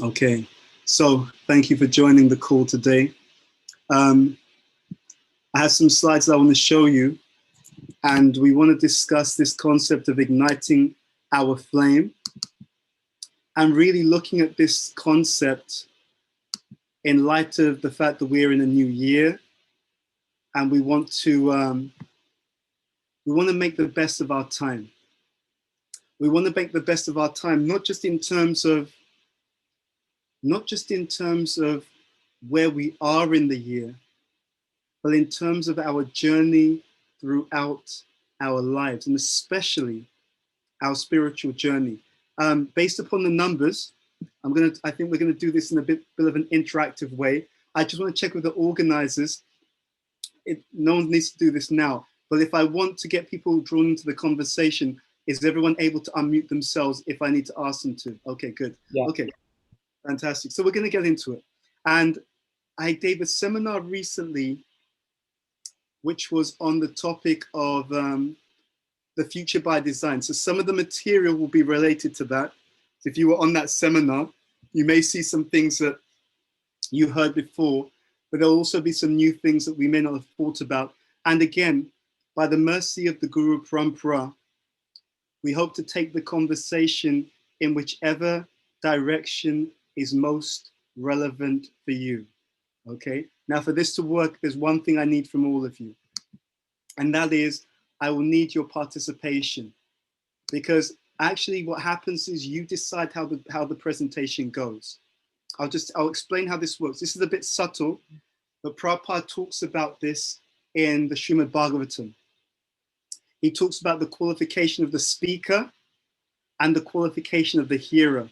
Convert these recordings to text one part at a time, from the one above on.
Okay, so thank you for joining the call today. Um, I have some slides I want to show you, and we want to discuss this concept of igniting our flame and really looking at this concept in light of the fact that we're in a new year and we want to make the best of our time. We want to make the best of our time, not just in terms of where we are in the year, but in terms of our journey throughout our lives, and especially our spiritual journey. Based upon the numbers, I think we're gonna do this in a bit of an interactive way. I just want to check with the organizers. No one needs to do this now, but if I want to get people drawn into the conversation, is everyone able to unmute themselves if I need to ask them to? Okay, good. Yeah. Okay, fantastic. So we're going to get into it. And I gave a seminar recently, which was on the topic of the future by design. So some of the material will be related to that. So if you were on that seminar, you may see some things that you heard before, but there'll also be some new things that we may not have thought about. And again, by the mercy of the Guru Parampara, we hope to take the conversation in whichever direction is most relevant for you. Okay. Now, for this to work, there's one thing I need from all of you, and that is I will need your participation, because actually what happens is you decide how the presentation goes. I'll explain how this works. This is a bit subtle, but Prabhupada talks about this in the Srimad Bhagavatam. He talks about the qualification of the speaker and the qualification of the hearer.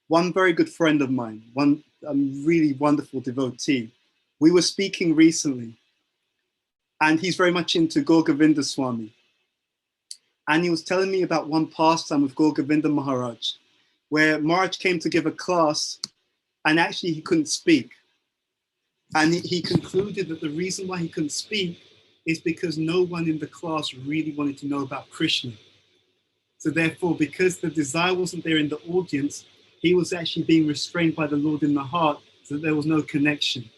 One very good friend of mine, one really wonderful devotee, we were speaking recently, and he's very much into Gaur Govinda Swami. And he was telling me about one pastime with Gaur Govinda Maharaj, where Maharaj came to give a class, and actually he couldn't speak. And he concluded that the reason why he couldn't speak is because no one in the class really wanted to know about Krishna. So therefore, because the desire wasn't there in the audience, he was actually being restrained by the Lord in the heart, so that there was no connection.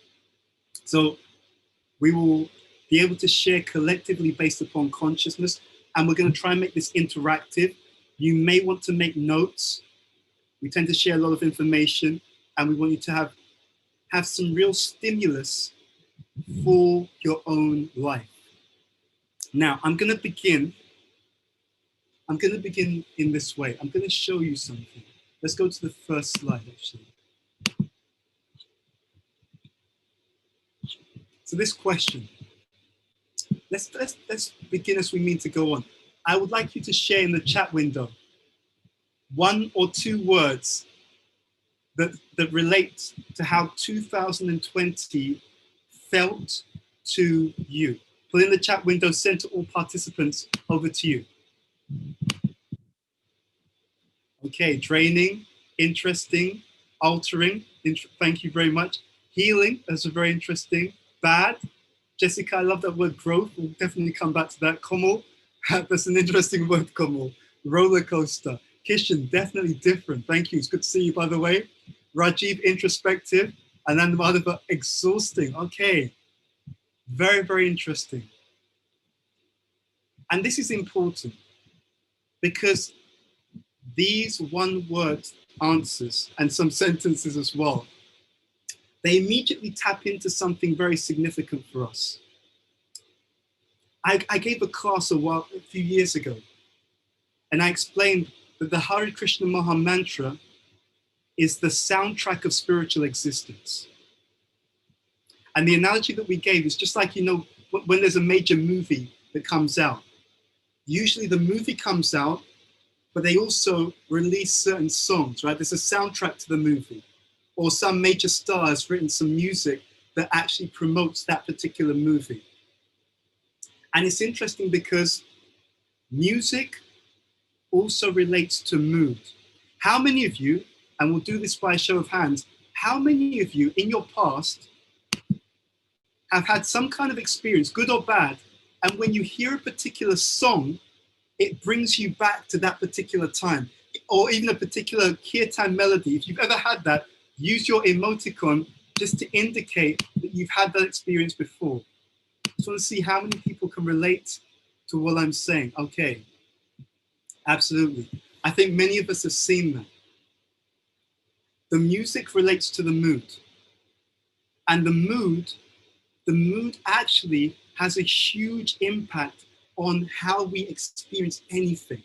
So we will be able to share collectively based upon consciousness, and we're going to try and make this interactive. You may want to make notes. We tend to share a lot of information, and we want you to have some real stimulus for your own life. Now, I'm going to begin in this way. I'm going to show you something. Let's go to the first slide, actually. So this question, let's begin as we mean to go on. I would like you to share in the chat window 1 or 2 words that relate to how 2020 felt to you. Put in the chat window, send to all participants, over to you. Okay, draining, interesting, altering, thank you very much. Healing, that's a very interesting. Bad, Jessica, I love that word growth. We'll definitely come back to that. Komal, that's an interesting word, Komal. Roller coaster. Kishan, definitely different. Thank you. It's good to see you, by the way. Rajiv, introspective. And then Madhava, exhausting. Okay. Very, very interesting. And this is important because these one-word answers and some sentences as well, they immediately tap into something very significant for us. I gave a class a few years ago, and I explained that the Hare Krishna Maha Mantra is the soundtrack of spiritual existence. And the analogy that we gave is just like, you know, when there's a major movie that comes out, usually the movie comes out, but they also release certain songs, right? There's a soundtrack to the movie, or some major star has written some music that actually promotes that particular movie. And it's interesting because music also relates to mood. How many of you, and we'll do this by a show of hands, how many of you in your past have had some kind of experience, good or bad, and when you hear a particular song, it brings you back to that particular time? or even a particular kirtan melody, if you've ever had that, use your emoticon just to indicate that you've had that experience before. Just want to see how many people can relate to what I'm saying. Okay, absolutely. I think many of us have seen that. The music relates to the mood. And the mood actually has a huge impact on how we experience anything.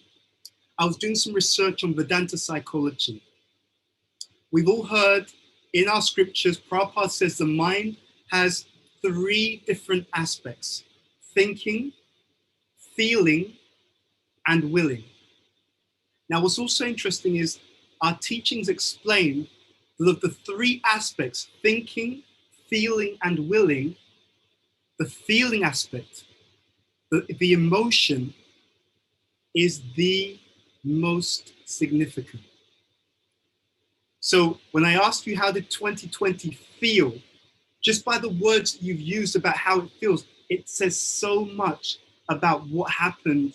I was doing some research on Vedanta psychology. We've all heard in our scriptures, Prabhupada says the mind has 3 different aspects: thinking, feeling, and willing. Now, what's also interesting is our teachings explain that of the 3 aspects, thinking, feeling, and willing, the feeling aspect, the emotion, is the most significant. So when I asked you how did 2020 feel, just by the words you've used about how it feels, it says so much about what happened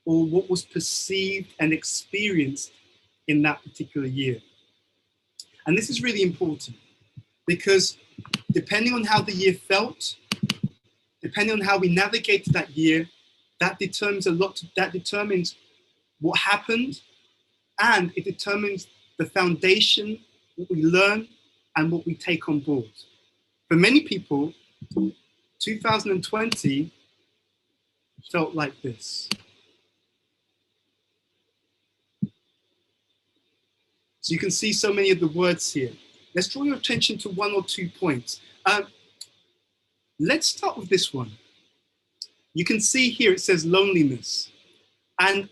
or what was perceived and experienced in that particular year. And this is really important because depending on how the year felt, depending on how we navigated that year, that determines that determines what happened, and it determines the foundation, what we learn and what we take on board. For many people, 2020 felt like this. So you can see so many of the words here. Let's draw your attention to 1 or 2 points. Let's start with this one. You can see here it says loneliness. And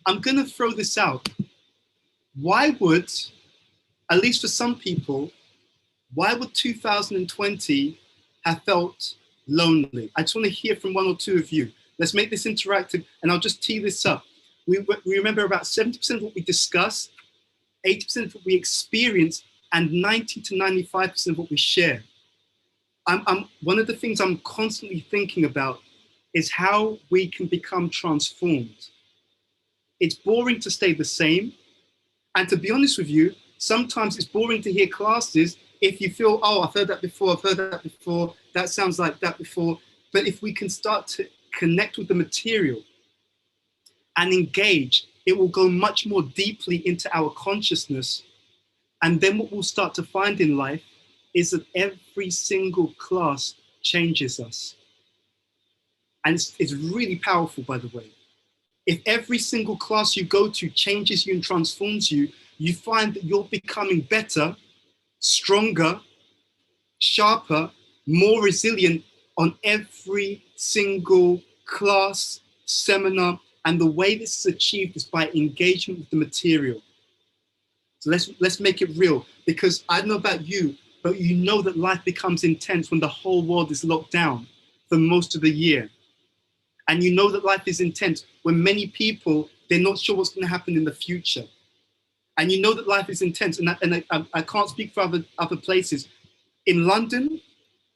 I'm going to throw this out. Why would, at least for some people, why would 2020 have felt lonely? I just want to hear from 1 or 2 of you. Let's make this interactive, and I'll just tee this up. We remember about 70% of what we discuss, 80% of what we experience, and 90 to 95% of what we share. One of the things I'm constantly thinking about is how we can become transformed. It's boring to stay the same. And to be honest with you, sometimes it's boring to hear classes if you feel, oh, I've heard that before, that sounds like that before. But if we can start to connect with the material and engage, it will go much more deeply into our consciousness. And then what we'll start to find in life is that every single class changes us. And it's really powerful, by the way. If every single class you go to changes you and transforms you, you find that you're becoming better, stronger, sharper, more resilient on every single class, seminar. And the way this is achieved is by engagement with the material. So let's make it real, because I don't know about you, but you know that life becomes intense when the whole world is locked down for most of the year. And you know that life is intense when many people, they're not sure what's going to happen in the future. And you know that life is intense. And I can't speak for other places. In London,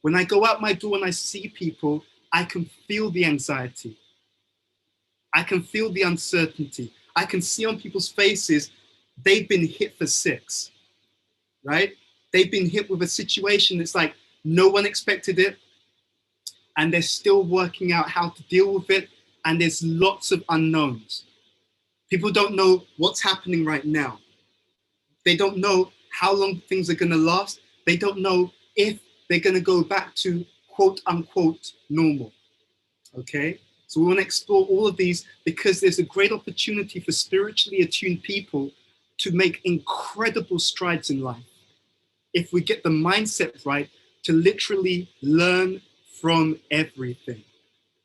when I go out my door and I see people, I can feel the anxiety. I can feel the uncertainty. I can see on people's faces, they've been hit for 6, right? They've been hit with a situation that's like, no one expected it. And they're still working out how to deal with it. And there's lots of unknowns. People don't know what's happening right now. They don't know how long things are going to last. They don't know if they're going to go back to quote unquote normal. Okay? So we want to explore all of these because there's a great opportunity for spiritually attuned people to make incredible strides in life. If we get the mindset right to literally learn from everything.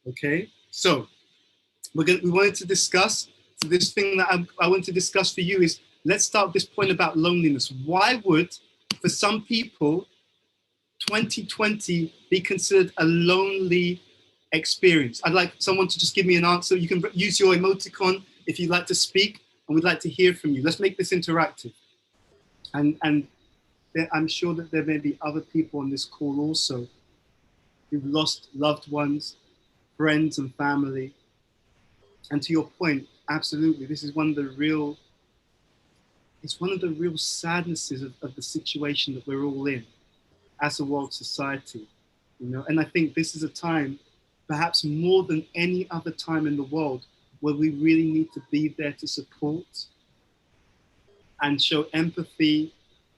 Okay, so we wanted to discuss. So this thing that I want to discuss for you is, let's start with this point about loneliness. Why would, for some people, 2020 be considered a lonely experience? I'd like someone to just give me an answer. You can use your emoticon if you'd like to speak, and we'd like to hear from you. Let's make this interactive. And I'm sure that there may be other people on this call also who've lost loved ones, friends and family. And to your point, Absolutely. This is one of the real, it's one of the real sadnesses of the situation that we're all in as a world society, you know. And I think this is a time, perhaps more than any other time in the world, where we really need to be there to support and show empathy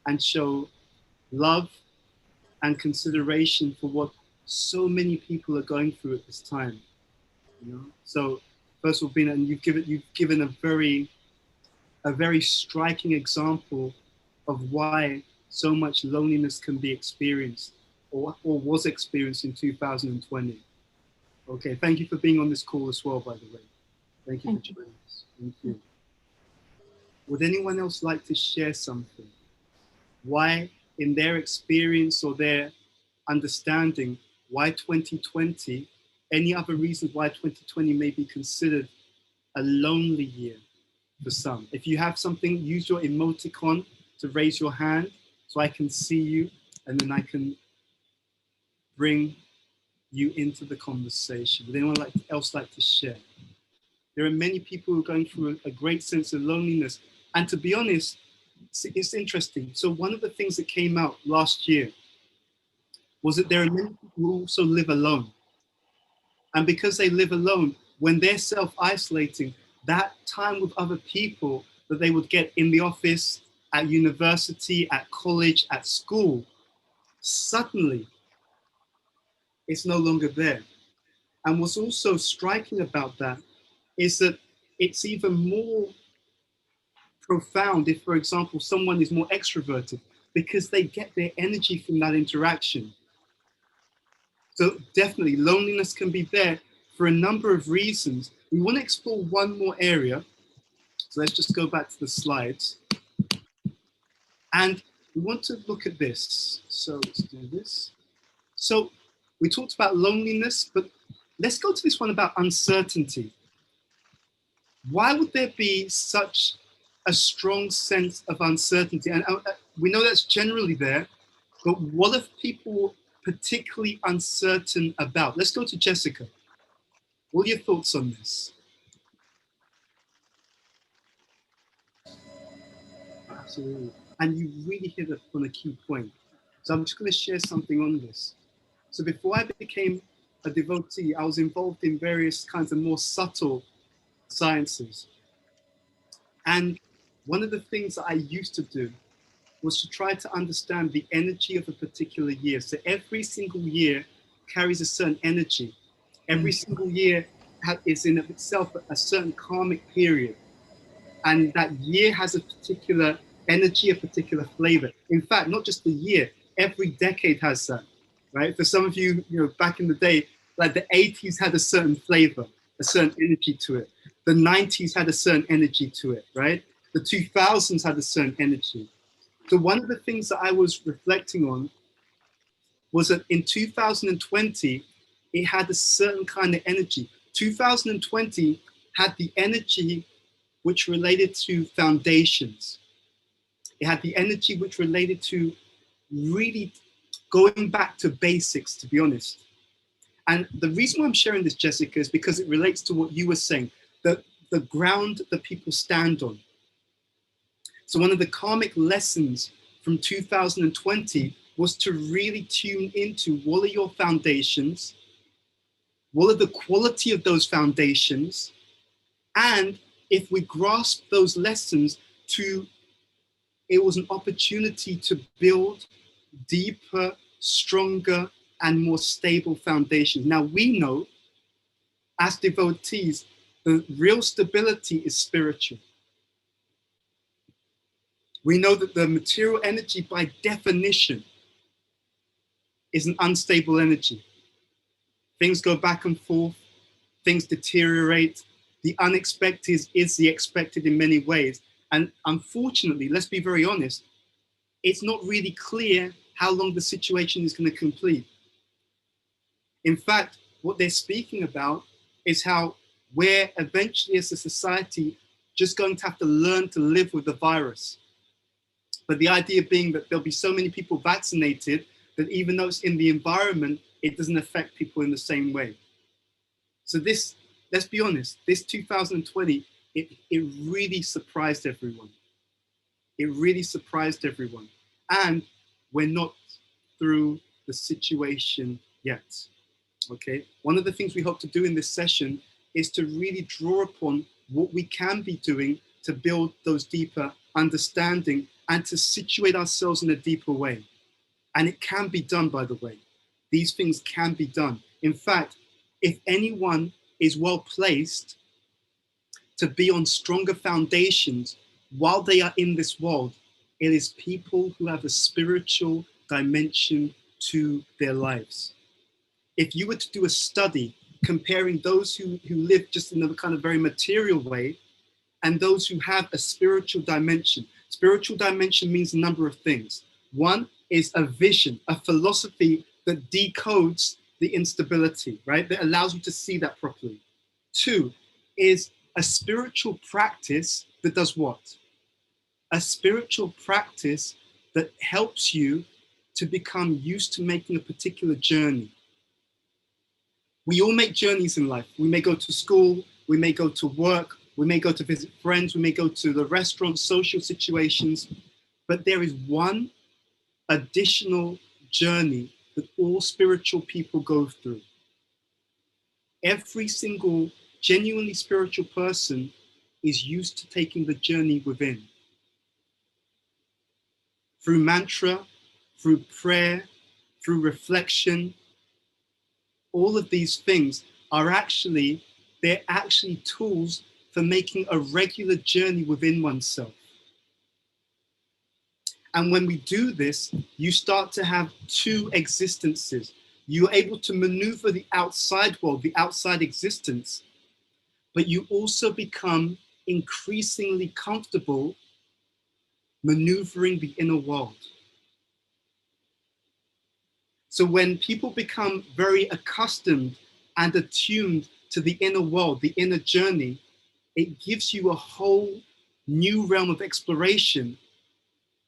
and show love and consideration for what so many people are going through at this time, you know. So first of all, Bina, and you've given a very striking example of why so much loneliness can be experienced or was experienced in 2020. Okay, thank you for being on this call as well, by the way. Thank you for joining us. Thank you. Would anyone else like to share something? Why, in their experience or their understanding, why 2020, any other reasons why 2020 may be considered a lonely year for some? If you have something, use your emoticon to raise your hand so I can see you, and then I can bring you into the conversation. Would anyone else like to share? There are many people who are going through a great sense of loneliness. And to be honest, it's interesting. So one of the things that came out last year was that there are many people who also live alone. And because they live alone, when they're self-isolating, that time with other people that they would get in the office, at university, at college, at school, suddenly it's no longer there. And what's also striking about that is that it's even more profound if, for example, someone is more extroverted because they get their energy from that interaction. So definitely loneliness can be there for a number of reasons. We want to explore one more area. So let's just go back to the slides. And we want to look at this. So let's do this. So we talked about loneliness, but let's go to this one about uncertainty. Why would there be such a strong sense of uncertainty? And we know that's generally there, but what are people particularly uncertain about? Let's go to Jessica. What are your thoughts on this? Absolutely. And you really hit upon a key point. So I'm just going to share something on this. So before I became a devotee, I was involved in various kinds of more subtle sciences. And one of the things that I used to do was to try to understand the energy of a particular year. So every single year carries a certain energy. Every single year is in of itself a certain karmic period. And that year has a particular energy, a particular flavor. In fact, not just the year, every decade has that, right? For some of you, you know, back in the day, like the 80s had a certain flavor, a certain energy to it. The 90s had a certain energy to it, right? The 2000s had a certain energy. So one of the things that I was reflecting on was that in 2020, it had a certain kind of energy. 2020 had the energy which related to foundations. It had the energy which related to really going back to basics, to be honest. And the reason why I'm sharing this, Jessica, is because it relates to what you were saying, the ground that people stand on. So one of the karmic lessons from 2020 was to really tune into what are your foundations, what are the quality of those foundations, and if we grasp those lessons it was an opportunity to build deeper, stronger, and more stable foundations. Now we know as devotees, the real stability is spiritual. We know that the material energy by definition is an unstable energy. Things go back and forth, things deteriorate. The unexpected is the expected in many ways. And unfortunately, let's be very honest, it's not really clear how long the situation is going to complete. In fact, what they're speaking about is how we're eventually as a society just going to have to learn to live with the virus. But the idea being that there'll be so many people vaccinated that even though it's in the environment, it doesn't affect people in the same way. So this, let's be honest, this 2020 it really surprised everyone. It really surprised everyone. And we're not through the situation yet. Okay. One of the things we hope to do in this session is to really draw upon what we can be doing to build those deeper understanding and to situate ourselves in a deeper way. And it can be done, by the way. These things can be done. In fact, if anyone is well placed to be on stronger foundations while they are in this world, it is people who have a spiritual dimension to their lives. If you were to do a study comparing those who live just in a kind of very material way and those who have a spiritual dimension means a number of things. One is a vision, a philosophy that decodes the instability, right? That allows you to see that properly. Two is a spiritual practice that does what? A spiritual practice that helps you to become used to making a particular journey. We all make journeys in life. We may go to school, we may go to work, we may go to visit friends, we may go to the restaurant, social situations, but there is one additional journey that all spiritual people go through. Every single genuinely spiritual person is used to taking the journey within. Through mantra, through prayer, through reflection, all of these things are they're actually tools for making a regular journey within oneself. And when we do this, you start to have two existences. You're able to maneuver the outside world, the outside existence, but you also become increasingly comfortable maneuvering the inner world. So when people become very accustomed and attuned to the inner world, the inner journey, it gives you a whole new realm of exploration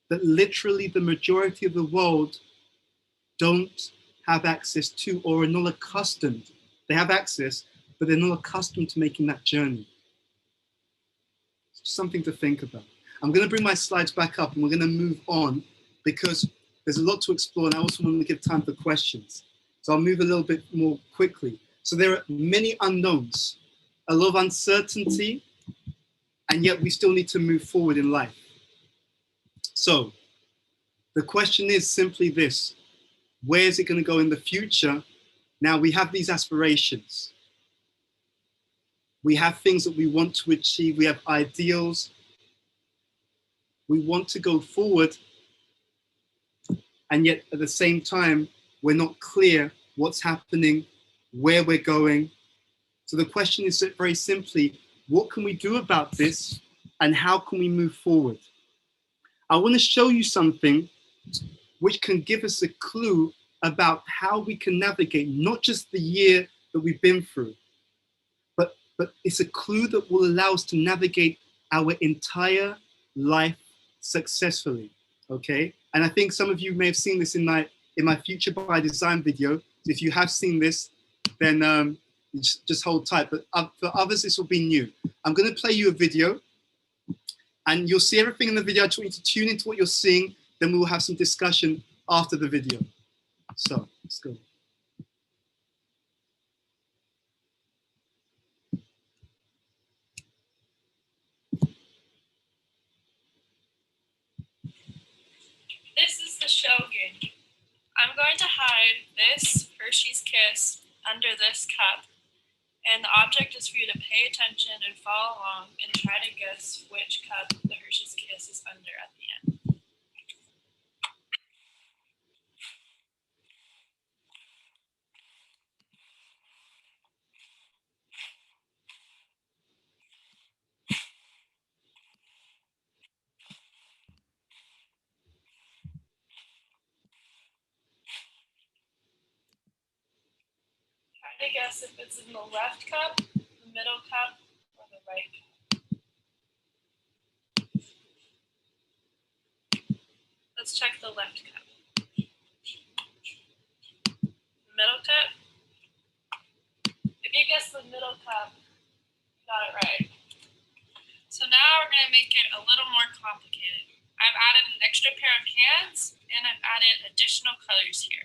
that literally the majority of the world don't have access to or are not accustomed. They have access, but they're not accustomed to making that journey. It's just something to think about. I'm going to bring my slides back up and we're going to move on because there's a lot to explore and I also want to give time for questions. So I'll move a little bit more quickly. So there are many unknowns, a lot of uncertainty, and yet we still need to move forward in life. So the question is simply this: where is it going to go in the future? Now we have these aspirations. We have things that we want to achieve. We have ideals. We want to go forward. And yet at the same time, we're not clear what's happening, where we're going. So the question is very simply, what can we do about this and how can we move forward? I want to show you something which can give us a clue about how we can navigate not just the year that we've been through, but it's a clue that will allow us to navigate our entire life successfully, okay? And I think some of you may have seen this in my Future by Design video. If you have seen this, then just hold tight. But for others, this will be new. I'm going to play you a video and you'll see everything in the video. I just want you to tune into what you're seeing. Then we will have some discussion after the video. So let's go. This is the Shogun. I'm going to hide this Hershey's Kiss under this cup, and the object is for you to pay attention and follow along and try to guess which cup the Hershey's Kiss is under at the end. Try to guess if it's in the left cup, the middle cup, or the right cup. Let's check the left cup. Middle cup. If you guess the middle cup, you got it right. a little more complicated. I've added an extra pair of hands and I've added additional colors here.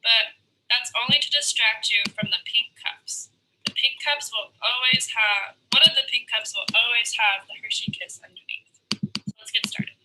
But that's only to distract you from the pink cups. The pink cups will always have, one of the pink cups will always have the Hershey Kiss underneath. So let's get started.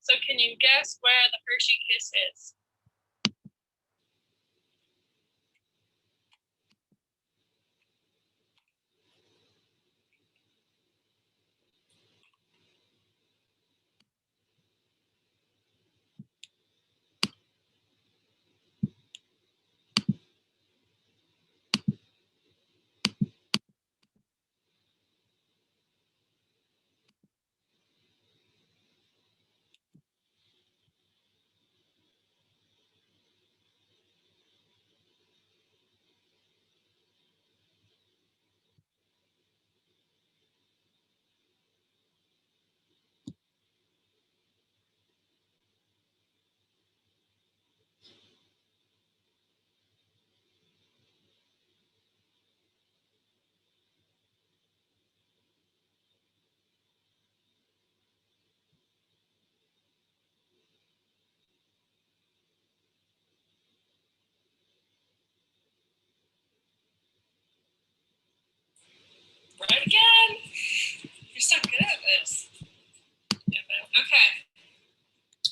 So can you guess where the Hershey Kiss is? Right again. You're so good at this. Yeah, okay.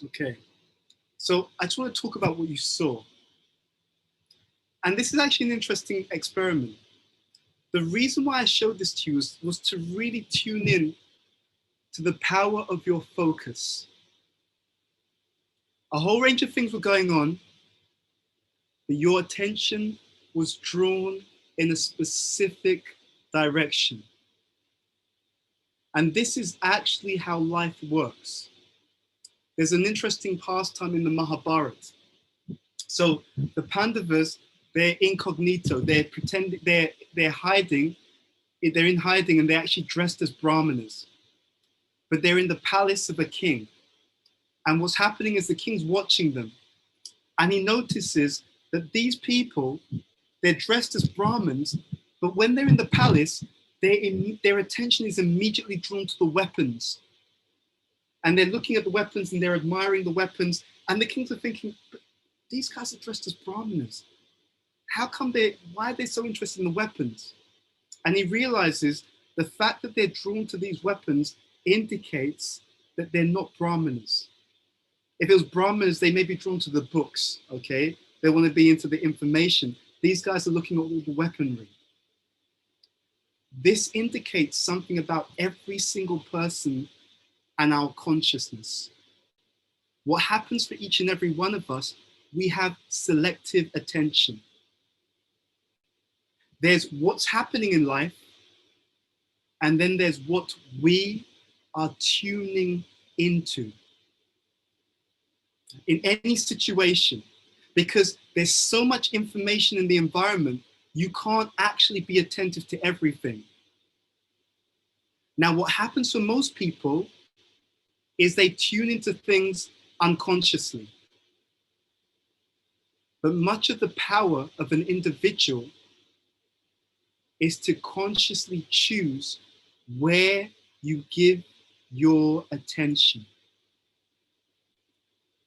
Okay. So I just want to talk about what you saw. And this is actually an interesting experiment. The reason why I showed this to you was to really tune in to the power of your focus. A whole range of things were going on, but your attention was drawn in a specific direction. And this is actually how life works. There's an interesting pastime in the Mahabharata. So the Pandavas, they're incognito, they're pretending, they're hiding, they're in hiding and they're actually dressed as brahmanas. But they're in the palace of a king. And what's happening is the king's watching them. And he notices that these people, they're dressed as Brahmins, but when they're in the palace, their attention is immediately drawn to the weapons. And they're looking at the weapons and they're admiring the weapons. And the kings are thinking, these guys are dressed as Brahmanas. Why are they so interested in the weapons? And he realizes the fact that they're drawn to these weapons indicates that they're not Brahmanas. If it was Brahmanas, they may be drawn to the books, okay? They want to be into the information. These guys are looking at all the weaponry. This indicates something about every single person and our consciousness. What happens for each and every one of us, we have selective attention. There's what's happening in life, and then there's what we are tuning into. In any situation, because there's so much information in the environment, you can't actually be attentive to everything. Now, what happens for most people is they tune into things unconsciously. But much of the power of an individual is to consciously choose where you give your attention.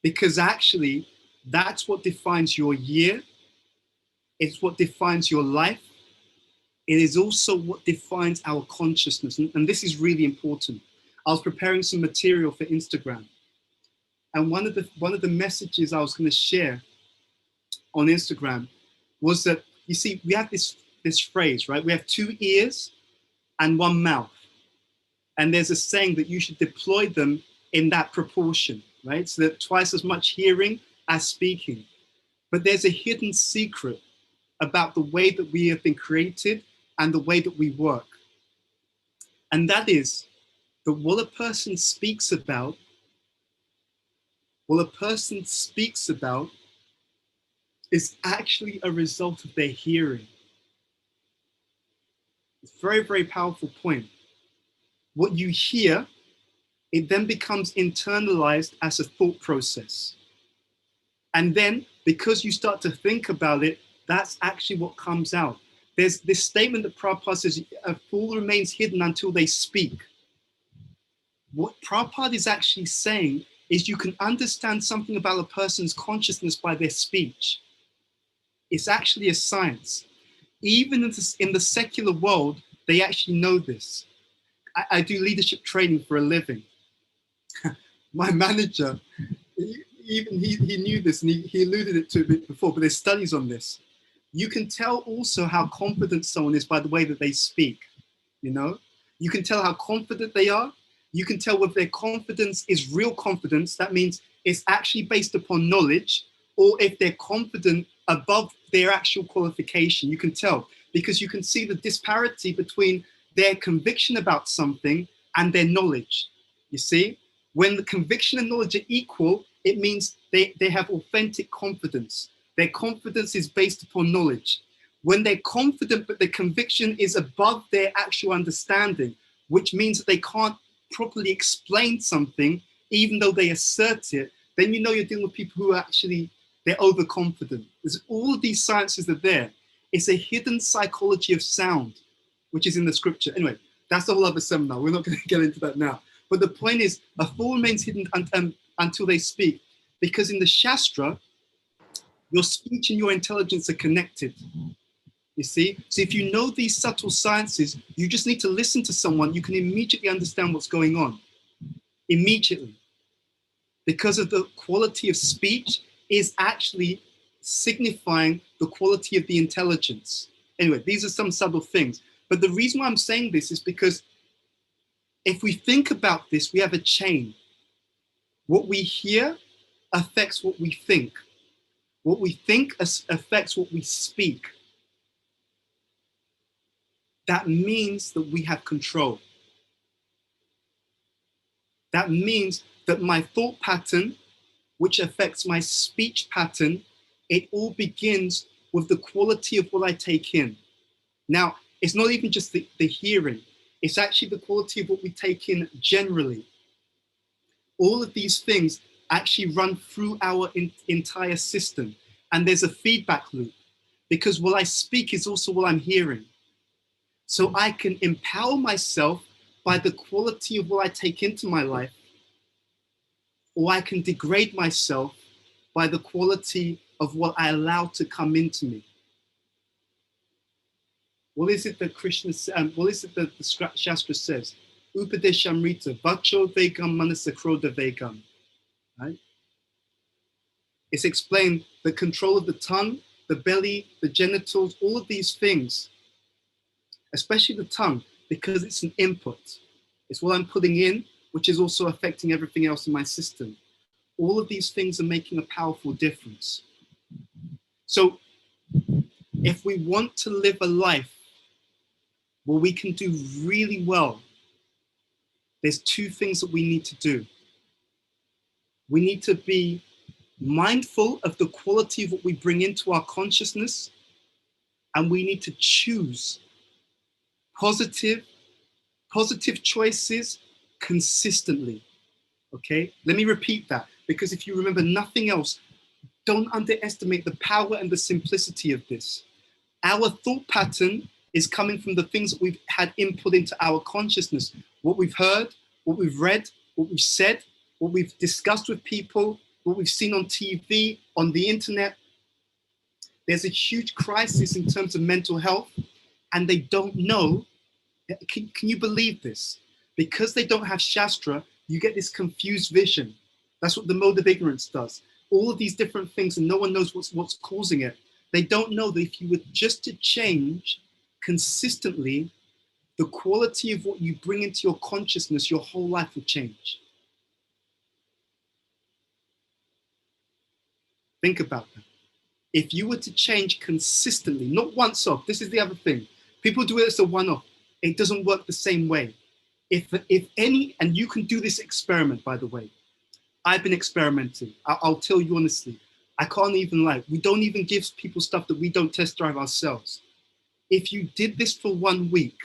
Because actually, that's what defines your year. It's what defines your life. It is also what defines our consciousness. And this is really important. I was preparing some material for Instagram. And one of the messages I was going to share on Instagram was that, you see, we have this phrase, right? We have 2 ears and 1 mouth. And there's a saying that you should deploy them in that proportion, right? So that twice as much hearing as speaking. But there's a hidden secret about the way that we have been created and the way that we work. And that is that what a person speaks about, is actually a result of their hearing. It's a very, very powerful point. What you hear, it then becomes internalized as a thought process. And then because you start to think about it, that's actually what comes out. There's this statement that Prabhupada says, a fool remains hidden until they speak. What Prabhupada is actually saying is you can understand something about a person's consciousness by their speech. It's actually a science. Even in the secular world, they actually know this. I do leadership training for a living. My manager, he knew this, and he alluded it to a bit before, but there's studies on this. You can tell also how confident someone is by the way that they speak, you know? You can tell how confident they are. You can tell whether their confidence is real confidence, that means it's actually based upon knowledge, or if they're confident above their actual qualification. You can tell, because you can see the disparity between their conviction about something and their knowledge. You see, when the conviction and knowledge are equal, it means they have authentic confidence. Their confidence is based upon knowledge. When they're confident, but their conviction is above their actual understanding, which means that they can't properly explain something, even though they assert it, then you know you're dealing with people who are actually, they're overconfident. There's all of these sciences are there. It's a hidden psychology of sound, which is in the scripture. Anyway, that's a whole other seminar. We're not going to get into that now. But the point is, a fool remains hidden until they speak, because in the Shastra, your speech and your intelligence are connected. You see? So if you know these subtle sciences, you just need to listen to someone, you can immediately understand what's going on. Immediately. Because of the quality of speech is actually signifying the quality of the intelligence. Anyway, these are some subtle things. But the reason why I'm saying this is because if we think about this, we have a chain. What we hear affects what we think. What we think affects what we speak. That means that we have control. That means that my thought pattern, which affects my speech pattern, it all begins with the quality of what I take in. Now, it's not even just the hearing, it's actually the quality of what we take in generally. All of these things actually run through our entire system, and there's a feedback loop, because what I speak is also what I'm hearing. So I can empower myself by the quality of what I take into my life, or I can degrade myself by the quality of what I allow to come into me. What is it that Krishna says? What is it that the Shastra says? Upadeshamrita, vacho vegam manasakroda vegam. Right? It's explained the control of the tongue, the belly, the genitals, all of these things, especially the tongue, because it's an input. It's what I'm putting in, which is also affecting everything else in my system. All of these things are making a powerful difference. So if we want to live a life where we can do really well, there's two things that we need to do. We need to be mindful of the quality of what we bring into our consciousness, and we need to choose positive choices consistently. Okay, let me repeat that, because if you remember nothing else, don't underestimate the power and the simplicity of this. Our thought pattern is coming from the things that we've had input into our consciousness, what we've heard, what we've read, what we've said, what we've discussed with people, what we've seen on TV, on the internet. There's a huge crisis in terms of mental health, and they don't know. Can you believe this? Because they don't have Shastra, you get this confused vision. That's what the mode of ignorance does. All of these different things, and no one knows what's causing it. They don't know that if you were just to change consistently the quality of what you bring into your consciousness, your whole life will change. Think about that. If you were to change consistently, not once off, this is the other thing. People do it as a one-off. It doesn't work the same way. If any, and you can do this experiment, by the way. I've been experimenting. I'll tell you honestly. I can't even lie. We don't even give people stuff that we don't test drive ourselves. If you did this for 1 week,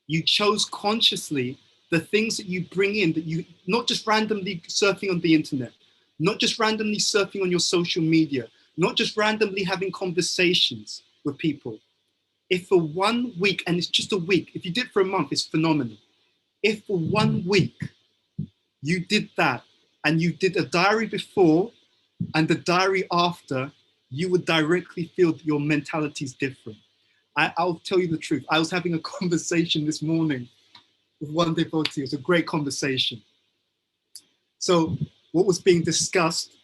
you chose consciously the things that you bring in, that you, not just randomly surfing on the internet, not just randomly surfing on your social media, not just randomly having conversations with people. If for 1 week, and it's just a week, if you did it for a month, it's phenomenal. If for 1 week you did that, and you did a diary before and the diary after, you would directly feel that your mentality is different. I'll tell you the truth. I was having a conversation this morning with one devotee. It was a great conversation. So what was being discussed,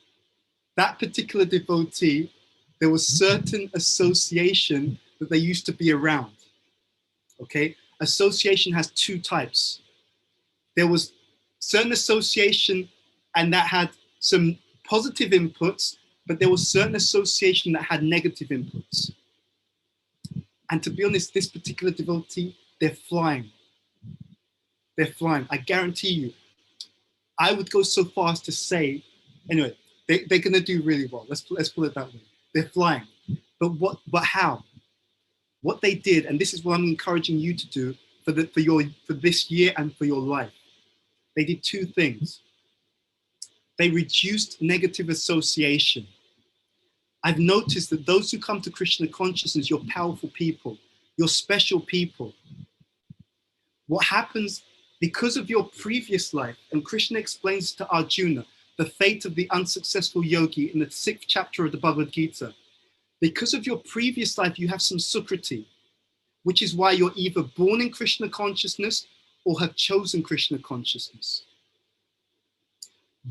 that particular devotee, there was certain association that they used to be around. Okay, association has 2 types. There was certain association and that had some positive inputs, but there was certain association that had negative inputs. And to be honest, this particular devotee, they're flying. They're flying. I guarantee you. I would go so far as to say, anyway, they're going to do really well. Let's put it that way. They're flying. But how? What they did, and this is what I'm encouraging you to do for this year and for your life. They did 2 things. They reduced negative association. I've noticed that those who come to Krishna consciousness, you're powerful people, you're special people. What happens because of your previous life, and Krishna explains to Arjuna the fate of the unsuccessful yogi in the 6th chapter of the Bhagavad Gita. Because of your previous life, you have some sukriti, which is why you're either born in Krishna consciousness or have chosen Krishna consciousness.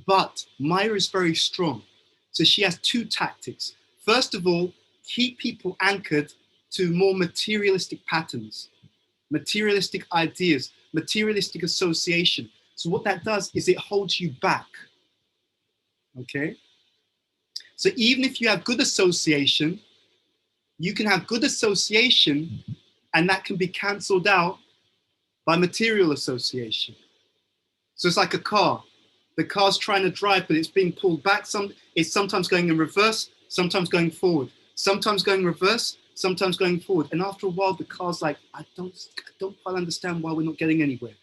But Maya is very strong. So she has 2 tactics. First of all, keep people anchored to more materialistic patterns, materialistic ideas, materialistic association. So what that does is it holds you back. Okay? So even if you have good association, you can have good association and that can be cancelled out by material association. So it's like a car. The car's trying to drive, but it's being pulled back. It's sometimes going in reverse, sometimes going forward, sometimes going reverse, sometimes going forward. And after a while, the car's like, I don't quite understand why we're not getting anywhere.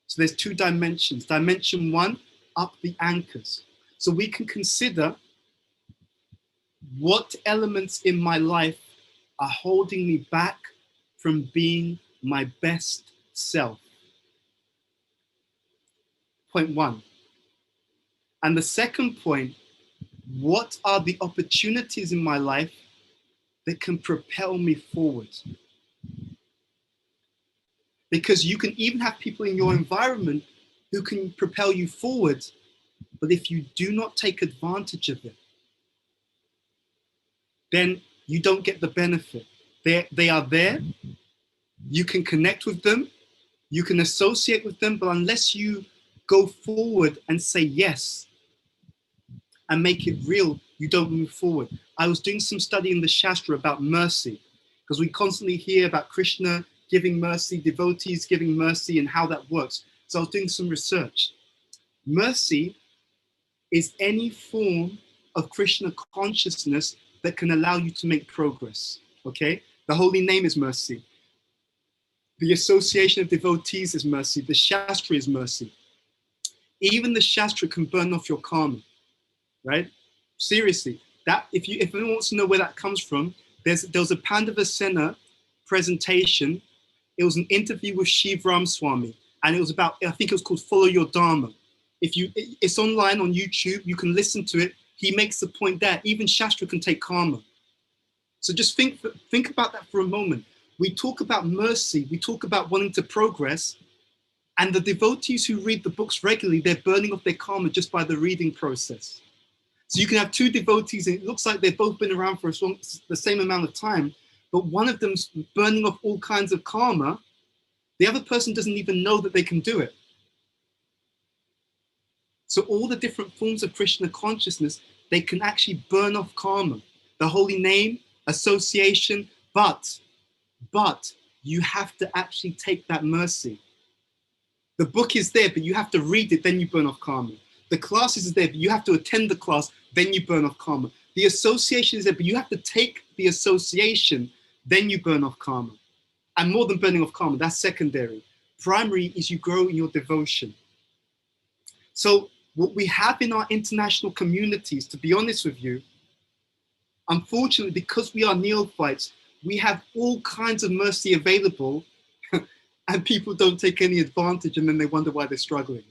So there's 2 dimensions. Dimension 1, up the anchors. So we can consider what elements in my life are holding me back from being my best self. Point 1. And the second point, what are the opportunities in my life that can propel me forward? Because you can even have people in your environment who can propel you forward, but if you do not take advantage of it, then you don't get the benefit. They are there, you can connect with them, you can associate with them, but unless you go forward and say yes and make it real, you don't move forward. I was doing some study in the Shastra about mercy, because we constantly hear about Krishna giving mercy, devotees giving mercy, and how that works. So I was doing some research. Mercy is any form of Krishna consciousness that can allow you to make progress, okay? The holy name is mercy. The association of devotees is mercy. The Shastra is mercy. Even the Shastra can burn off your karma, right? Seriously, that if anyone wants to know where that comes from, there was a Pandavasena presentation. It was an interview with Shiv Ram Swami, and it was about, I think it was called Follow Your Dharma. It's online on YouTube, you can listen to it. He makes the point there, even Shastra can take karma. So just think about that for a moment. We talk about mercy, we talk about wanting to progress, and the devotees who read the books regularly, they're burning off their karma just by the reading process. So you can have 2 devotees, and it looks like they've both been around for the same amount of time, but one of them's burning off all kinds of karma. The other person doesn't even know that they can do it. So all the different forms of Krishna consciousness, they can actually burn off karma. The holy name, association, but you have to actually take that mercy. The book is there, but you have to read it, then you burn off karma. The class is there, but you have to attend the class, then you burn off karma. The association is there, but you have to take the association, then you burn off karma. And more than burning off karma, that's secondary. Primary is you grow in your devotion. So what we have in our international communities, to be honest with you, unfortunately, because we are neophytes, we have all kinds of mercy available and people don't take any advantage, and then they wonder why they're struggling.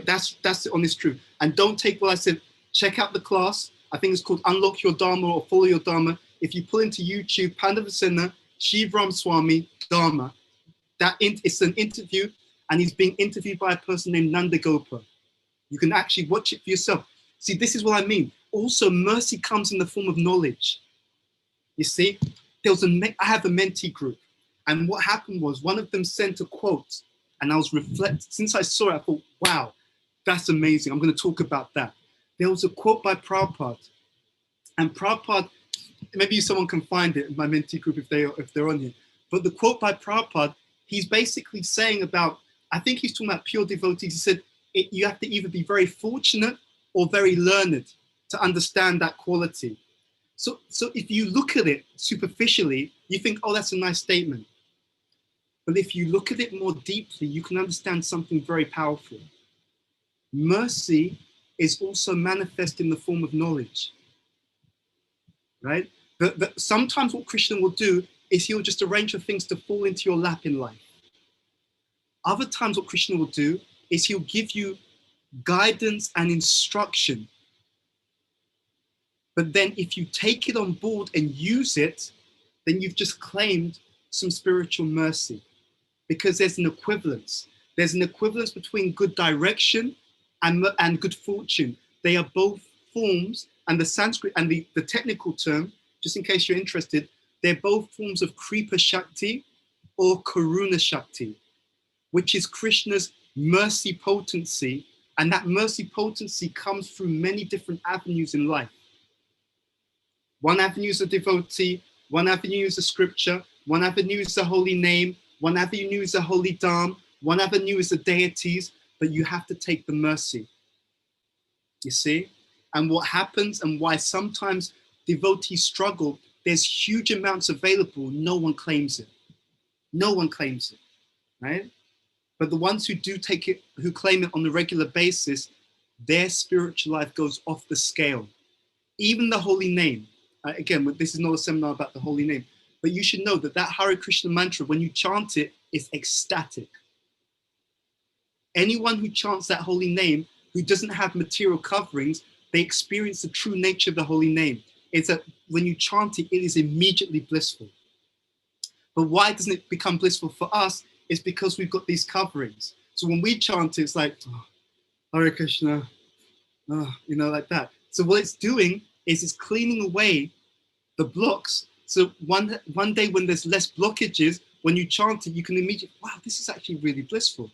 That's the honest truth. And don't take what I said. Check out the class. I think it's called Unlock Your Dharma or Follow Your Dharma. If you pull into YouTube, Pandavasena, Shiv Ram Swami, Dharma, it's an interview, and he's being interviewed by a person named Nanda Gopa. You can actually watch it for yourself. See, this is what I mean. Also, mercy comes in the form of knowledge. You see, I have a mentee group, and what happened was one of them sent a quote, and I was reflecting. Since I saw it, I thought, wow, that's amazing. I'm going to talk about that. There was a quote by Prabhupada, and Prabhupada, maybe someone can find it in my mentee group if they're on here. But the quote by Prabhupada, he's basically saying about, I think he's talking about pure devotees. He said, you have to either be very fortunate or very learned to understand that quality. So if you look at it superficially, you think, oh, that's a nice statement. But if you look at it more deeply, you can understand something very powerful. Mercy is also manifest in the form of knowledge, right? Sometimes what Krishna will do is he'll just arrange for things to fall into your lap in life. Other times what Krishna will do is he'll give you guidance and instruction. But then if you take it on board and use it, then you've just claimed some spiritual mercy, because there's an equivalence. There's an equivalence between good direction and good fortune. They are both forms, and the Sanskrit and the technical term, just in case you're interested, they're both forms of Kripa Shakti or Karuna Shakti, which is Krishna's mercy potency. And that mercy potency comes through many different avenues in life. One avenue is a devotee, one avenue is a scripture, one avenue is the holy name, one avenue is the holy dham, one avenue is the deities, but you have to take the mercy. You see? And what happens and why sometimes devotees struggle, there's huge amounts available, no one claims it. No one claims it, right? But the ones who do take it, who claim it on a regular basis, their spiritual life goes off the scale. Even the holy name. Again, this is not a seminar about the holy name, but you should know that Hare Krishna mantra, when you chant it, is ecstatic. Anyone who chants that holy name, who doesn't have material coverings, they experience the true nature of the holy name. It's that when you chant it, it is immediately blissful. But why doesn't it become blissful for us? It's because we've got these coverings. So when we chant it, it's like, oh, Hare Krishna, oh, you know, like that. So what it's doing is it's cleaning away the blocks. So one day when there's less blockages, when you chant it, you can immediately, wow, this is actually really blissful.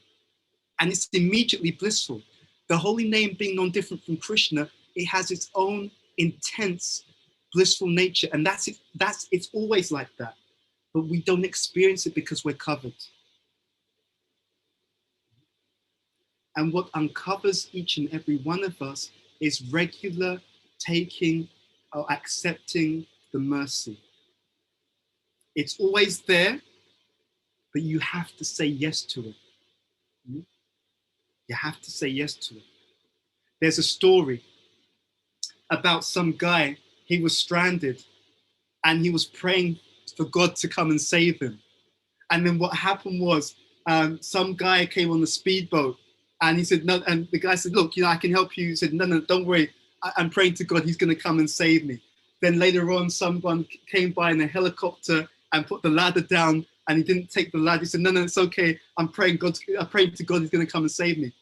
And it's immediately blissful. The holy name being non-different from Krishna, it has its own intense blissful nature. And it's always like that. But we don't experience it because we're covered. And what uncovers each and every one of us is regular taking or accepting the mercy. It's always there, but you have to say yes to it. You have to say yes to it. There's a story about some guy, he was stranded and he was praying for God to come and save him. And then what happened was some guy came on the speedboat and he said, no, and the guy said, look, you know, I can help you. He said, no, don't worry. I'm praying to God, he's going to come and save me. Then later on, someone came by in a helicopter and put the ladder down, and he didn't take the ladder. He said, no, it's okay. I'm praying to God, he's going to come and save me.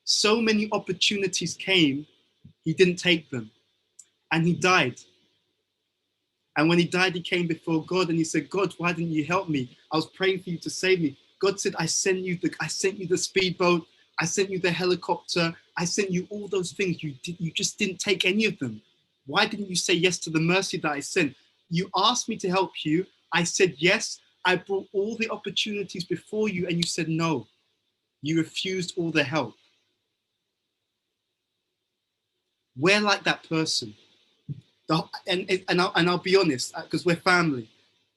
So many opportunities came, he didn't take them, and he died. And when he died, he came before God and he said, God, why didn't you help me? I was praying for you to save me. God said, I sent you the speedboat, I sent you the helicopter, I sent you all those things. You just didn't take any of them. Why didn't you say yes to the mercy that I sent? You asked me to help you. I said yes. I brought all the opportunities before you and you said no. You refused all the help. We're like that person. And I'll be honest, because we're family.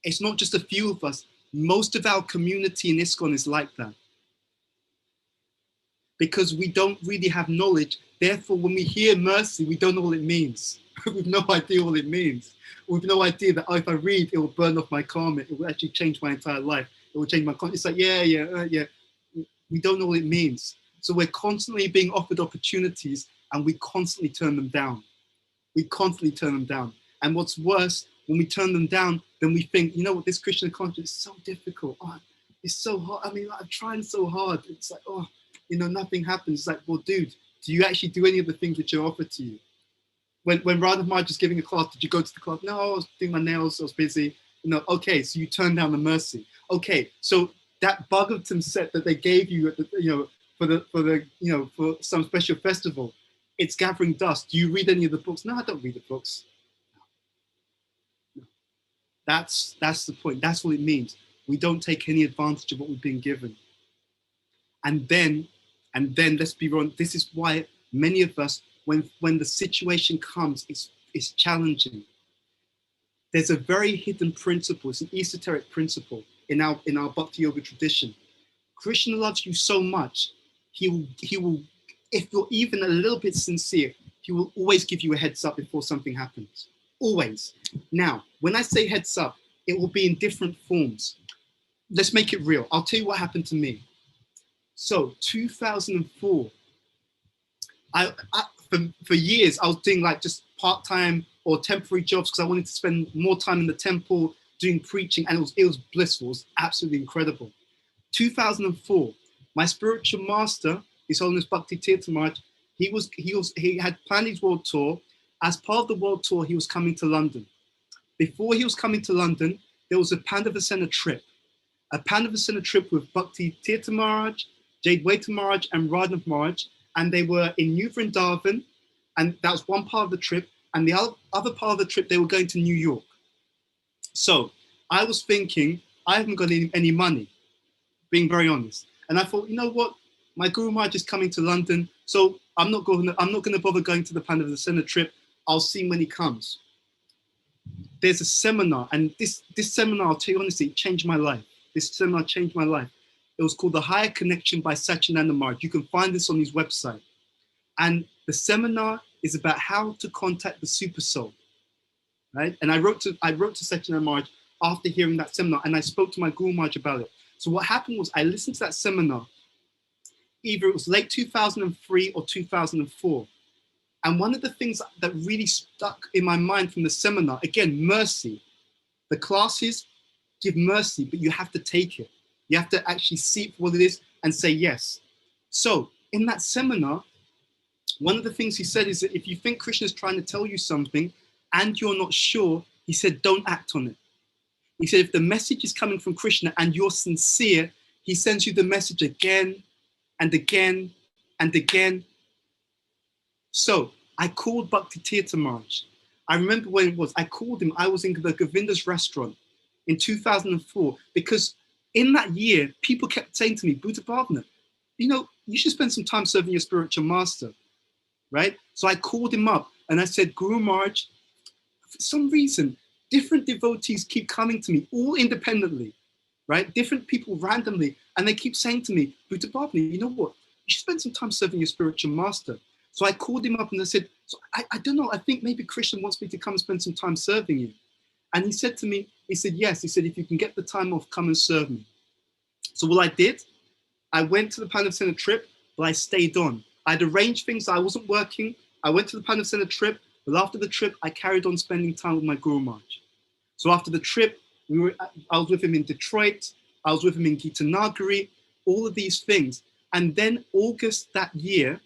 It's not just a few of us. Most of our community in ISKCON is like that. Because we don't really have knowledge. Therefore, when we hear mercy, we don't know what it means. We've no idea what it means. We've no idea that if I read, it will burn off my karma. It will actually change my entire life. It will change my karma. It's like, yeah. We don't know what it means. So we're constantly being offered opportunities and we constantly turn them down. We constantly turn them down. And what's worse, when we turn them down, then we think, you know what, this Christian conscience is so difficult. Oh, it's so hard. I mean, I'm trying so hard. It's like, oh, nothing happens. It's like, well, dude, do you actually do any of the things which are offered to you? When Radha Maharaj was giving a class, did you go to the class? No, I was doing my nails, I was busy. Okay, so you turned down the mercy. Okay, so that Bhagavatam set that they gave you at the, for some special festival, it's gathering dust. Do you read any of the books? No, I don't read the books. No. That's the point. That's what it means. We don't take any advantage of what we've been given. And then let's be wrong, this is why many of us, when the situation comes, it's challenging. There's a very hidden principle, it's an esoteric principle in our Bhakti Yoga tradition. Krishna loves you so much, he will, if you're even a little bit sincere, he will always give you a heads up before something happens. Always. Now, when I say heads up, it will be in different forms. Let's make it real. I'll tell you what happened to me. So 2004, for years, I was doing like just part-time or temporary jobs because I wanted to spend more time in the temple doing preaching, and it was blissful. It was absolutely incredible. 2004, my spiritual master, His Holiness Bhakti Tirtha Maharaj, he had planned his world tour. As part of the world tour, he was coming to London. Before he was coming to London, there was a Pandavasena trip. A Pandavasena trip with Bhakti Tirtha Maharaj, Jadwaita Maharaj, and Radha Maharaj, and they were in New Vrindavan, and that was one part of the trip. And the other part of the trip, they were going to New York. So I was thinking, I haven't got any money, being very honest. And I thought, you know what? My Guru Maharaj is coming to London, so I'm not going to bother going to the Pandavasena trip. I'll see him when he comes. There's a seminar, and this seminar, I'll tell you honestly, it changed my life. This seminar changed my life. It was called The Higher Connection by Satchidananda Maharaj. You can find this on his website. And the seminar is about how to contact the super soul, right? And I wrote to Satchidananda Maharaj after hearing that seminar, and I spoke to my Guru Maharaj about it. So what happened was I listened to that seminar. Either it was late 2003 or 2004. And one of the things that really stuck in my mind from the seminar, again, mercy. The classes give mercy, but you have to take it. You have to actually see it for what it is and say yes. So in that seminar, one of the things he said is that if you think Krishna is trying to tell you something and you're not sure, he said, don't act on it. He said, if the message is coming from Krishna and you're sincere, he sends you the message again and again and again. So I called Bhakti Tirtha Maharaj. I remember when it was, I called him, I was in the Govinda's restaurant in 2004, because in that year, people kept saying to me, Bhuta Bhavana, you should spend some time serving your spiritual master, right? So I called him up and I said, Guru Maharaj, for some reason, different devotees keep coming to me, all independently, right? Different people randomly, and they keep saying to me, Bhuta Bhavana, you know what? You should spend some time serving your spiritual master. So I called him up and I said, so I don't know, I think maybe Krishna wants me to come and spend some time serving you. And he said to me, he said, yes. He said, if you can get the time off, come and serve me. So what I did, I went to the Pandavasena trip, but I stayed on. I'd arranged things, I wasn't working. I went to the Pandavasena trip, but after the trip, I carried on spending time with my Guru Maharaj. So after the trip, I was with him in Detroit, I was with him in Gitanagari, all of these things. And then August that year,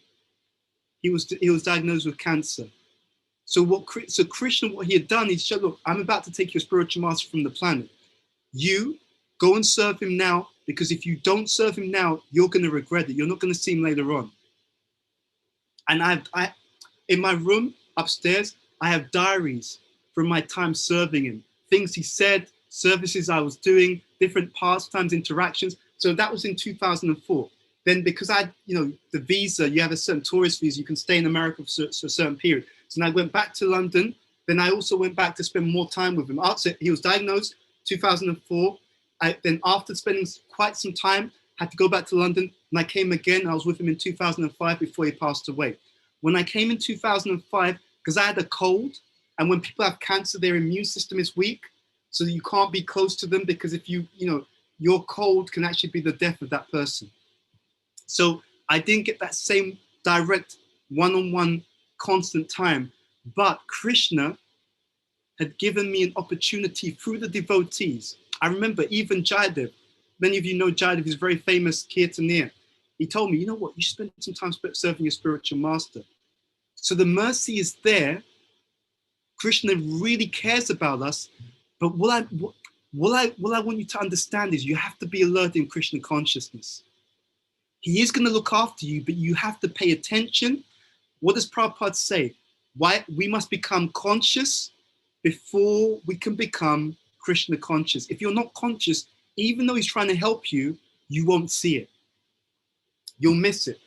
he was diagnosed with cancer. So Krishna, what he had done, he said, look, I'm about to take your spiritual master from the planet. You go and serve him now, because if you don't serve him now, you're going to regret it. You're not going to see him later on. And I in my room upstairs, I have diaries from my time serving him, things he said, services I was doing, different pastimes, interactions. So that was in 2004. Then because I, the visa, you have a certain tourist visa, you can stay in America for a certain period. So then I went back to London. Then I also went back to spend more time with him. After he was diagnosed 2004. Then after spending quite some time, had to go back to London, and I came again. I was with him in 2005 before he passed away. When I came in 2005, because I had a cold, and when people have cancer, their immune system is weak, so you can't be close to them, because if your cold can actually be the death of that person. So I didn't get that same direct one-on-one constant time, but Krishna had given me an opportunity through the devotees. I remember even Jayadev, many of you know Jayadev, he's a very famous kirtanier. He told me, you know what, you should spend some time serving your spiritual master. So the mercy is there. Krishna really cares about us, but what I want you to understand is you have to be alert in Krishna consciousness. He is going to look after you, but you have to pay attention. What does Prabhupada say? Why we must become conscious before we can become Krishna conscious. If you're not conscious, even though he's trying to help you, you won't see it. You'll miss it.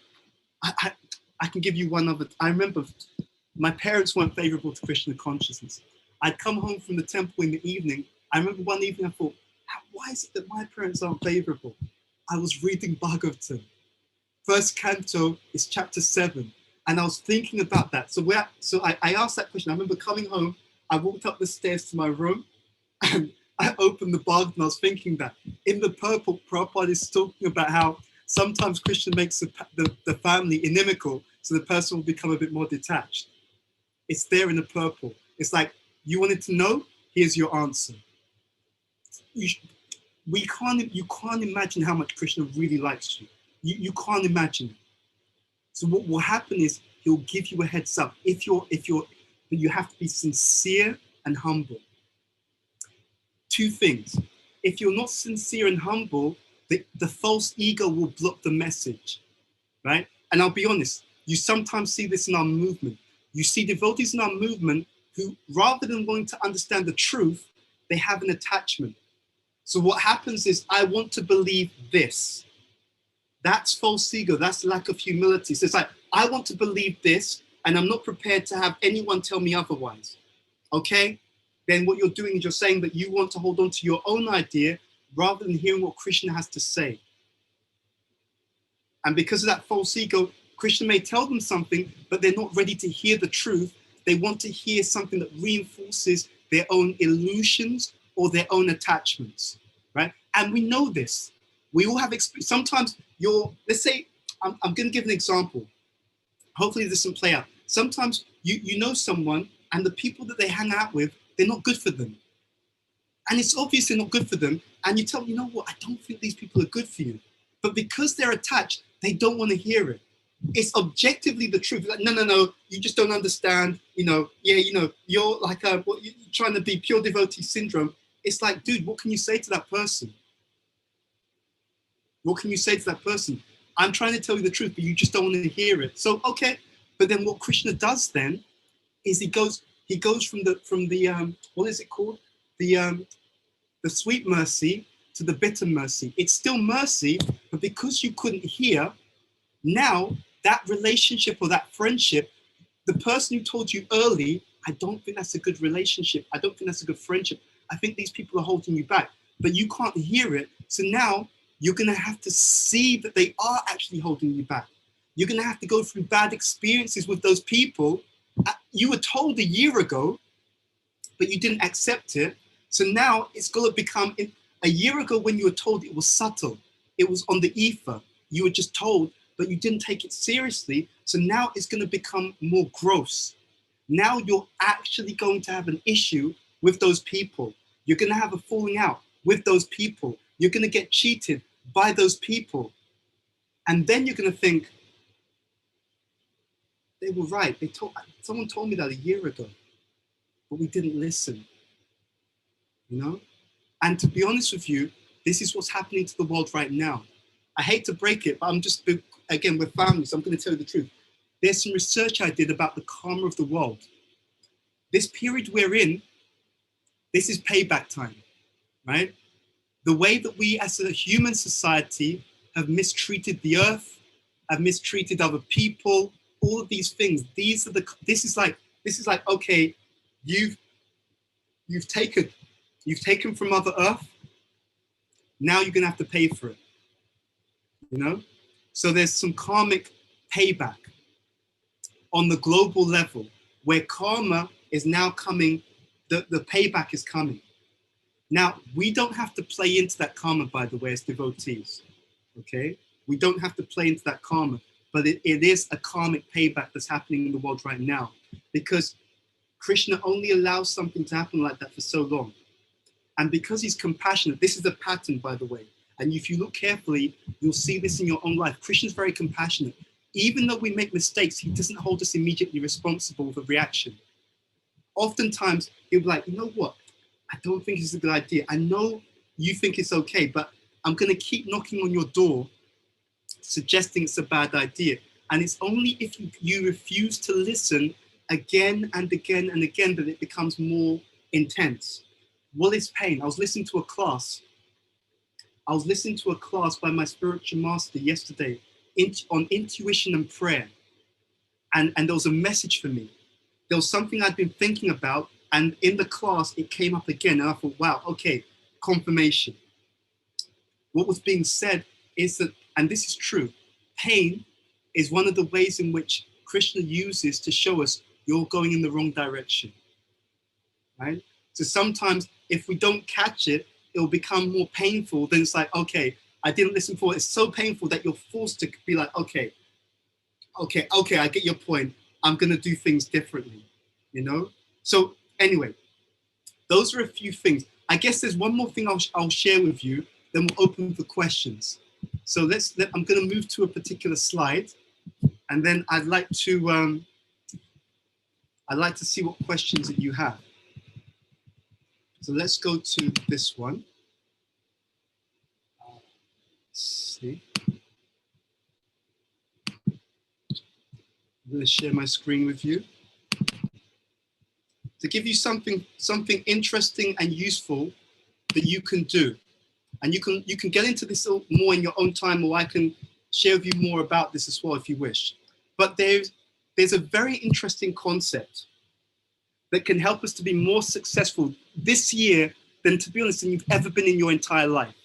I can give you one other. I remember my parents weren't favorable to Krishna consciousness. I'd come home from the temple in the evening. I remember one evening I thought, why is it that my parents aren't favorable? I was reading Bhagavatam. First canto is chapter 7. And I was thinking about that. So I asked that question. I remember coming home, I walked up the stairs to my room and I opened the Bhagavatam and I was thinking that in the purple, Prabhupada is talking about how sometimes Krishna makes the family inimical, so the person will become a bit more detached. It's there in the purple. It's like, you wanted to know? Here's your answer. You can't imagine how much Krishna really likes you. You can't imagine it. So what will happen is he'll give you a heads up. But you have to be sincere and humble. Two things. If you're not sincere and humble, the false ego will block the message, right? And I'll be honest, you sometimes see this in our movement. You see devotees in our movement who, rather than wanting to understand the truth, they have an attachment. So what happens is, I want to believe this. That's false ego, that's lack of humility. So it's like, I want to believe this, and I'm not prepared to have anyone tell me otherwise, okay? Then what you're doing is you're saying that you want to hold on to your own idea rather than hearing what Krishna has to say. And because of that false ego, Krishna may tell them something, but they're not ready to hear the truth. They want to hear something that reinforces their own illusions or their own attachments, right? And we know this. We all have experience. Sometimes let's say, I'm going to give an example. Hopefully this doesn't play out. Sometimes you know someone and the people that they hang out with, they're not good for them. And it's obviously not good for them. And you tell them, you know what, I don't think these people are good for you. But because they're attached, they don't want to hear it. It's objectively the truth. Like, no, you just don't understand. You're like you're trying to be pure devotee syndrome. It's like, dude, what can you say to that person? What can you say to that person? I'm trying to tell you the truth, but you just don't want to hear it. So, okay. But then what Krishna does then is he goes from the what is it called? The sweet mercy to the bitter mercy. It's still mercy, but because you couldn't hear, now that relationship or that friendship, the person who told you early, I don't think that's a good relationship. I don't think that's a good friendship. I think these people are holding you back, but you can't hear it. So now you're going to have to see that they are actually holding you back. You're going to have to go through bad experiences with those people. You were told a year ago, but you didn't accept it. So now it's going to become, a year ago when you were told, it was subtle. It was on the ether. You were just told, but you didn't take it seriously. So now it's going to become more gross. Now you're actually going to have an issue with those people. You're going to have a falling out with those people. You're going to get cheated by those people. And then you're going to think, they were right. Someone told me that a year ago, but we didn't listen, And to be honest with you, this is what's happening to the world right now. I hate to break it, but again, we're family, so I'm going to tell you the truth. There's some research I did about the karma of the world. this period we're in, this is payback time, right? The way that we as a human society have mistreated the earth, have mistreated other people, all of these things, this is like, okay, you've taken from Mother Earth, now you're gonna have to pay for it, you know? So there's some karmic payback on the global level where karma is now coming, the payback is coming. Now, we don't have to play into that karma, by the way, as devotees, okay? We don't have to play into that karma, but it is a karmic payback that's happening in the world right now, because Krishna only allows something to happen like that for so long. And because he's compassionate, this is a pattern, by the way, and if you look carefully, you'll see this in your own life. Krishna's very compassionate. Even though we make mistakes, he doesn't hold us immediately responsible for reaction. Oftentimes, he'll be like, you know what? I don't think it's a good idea. I know you think it's okay, but I'm going to keep knocking on your door, suggesting it's a bad idea. And it's only if you refuse to listen again and again and again that it becomes more intense. What is pain? I was listening to a class by my spiritual master yesterday on intuition and prayer. And there was a message for me. There was something I'd been thinking about, and in the class, it came up again. And I thought, wow, okay, confirmation. What was being said is that, and this is true, pain is one of the ways in which Krishna uses to show us you're going in the wrong direction, right? So sometimes if we don't catch it, it'll become more painful. Then it's like, okay, I didn't listen for it. It's so painful that you're forced to be like, okay, I get your point. I'm going to do things differently, you know? So anyway, those are a few things. I guess there's one more thing I'll share with you, then we'll open for questions. So I'm going to move to a particular slide, and then I'd like to see what questions that you have. So let's go to this one. Let's see. I'm going to share my screen with you to give you something interesting and useful that you can do. And you can get into this more in your own time, or I can share with you more about this as well if you wish. But there's a very interesting concept that can help us to be more successful this year than, to be honest, than you've ever been in your entire life.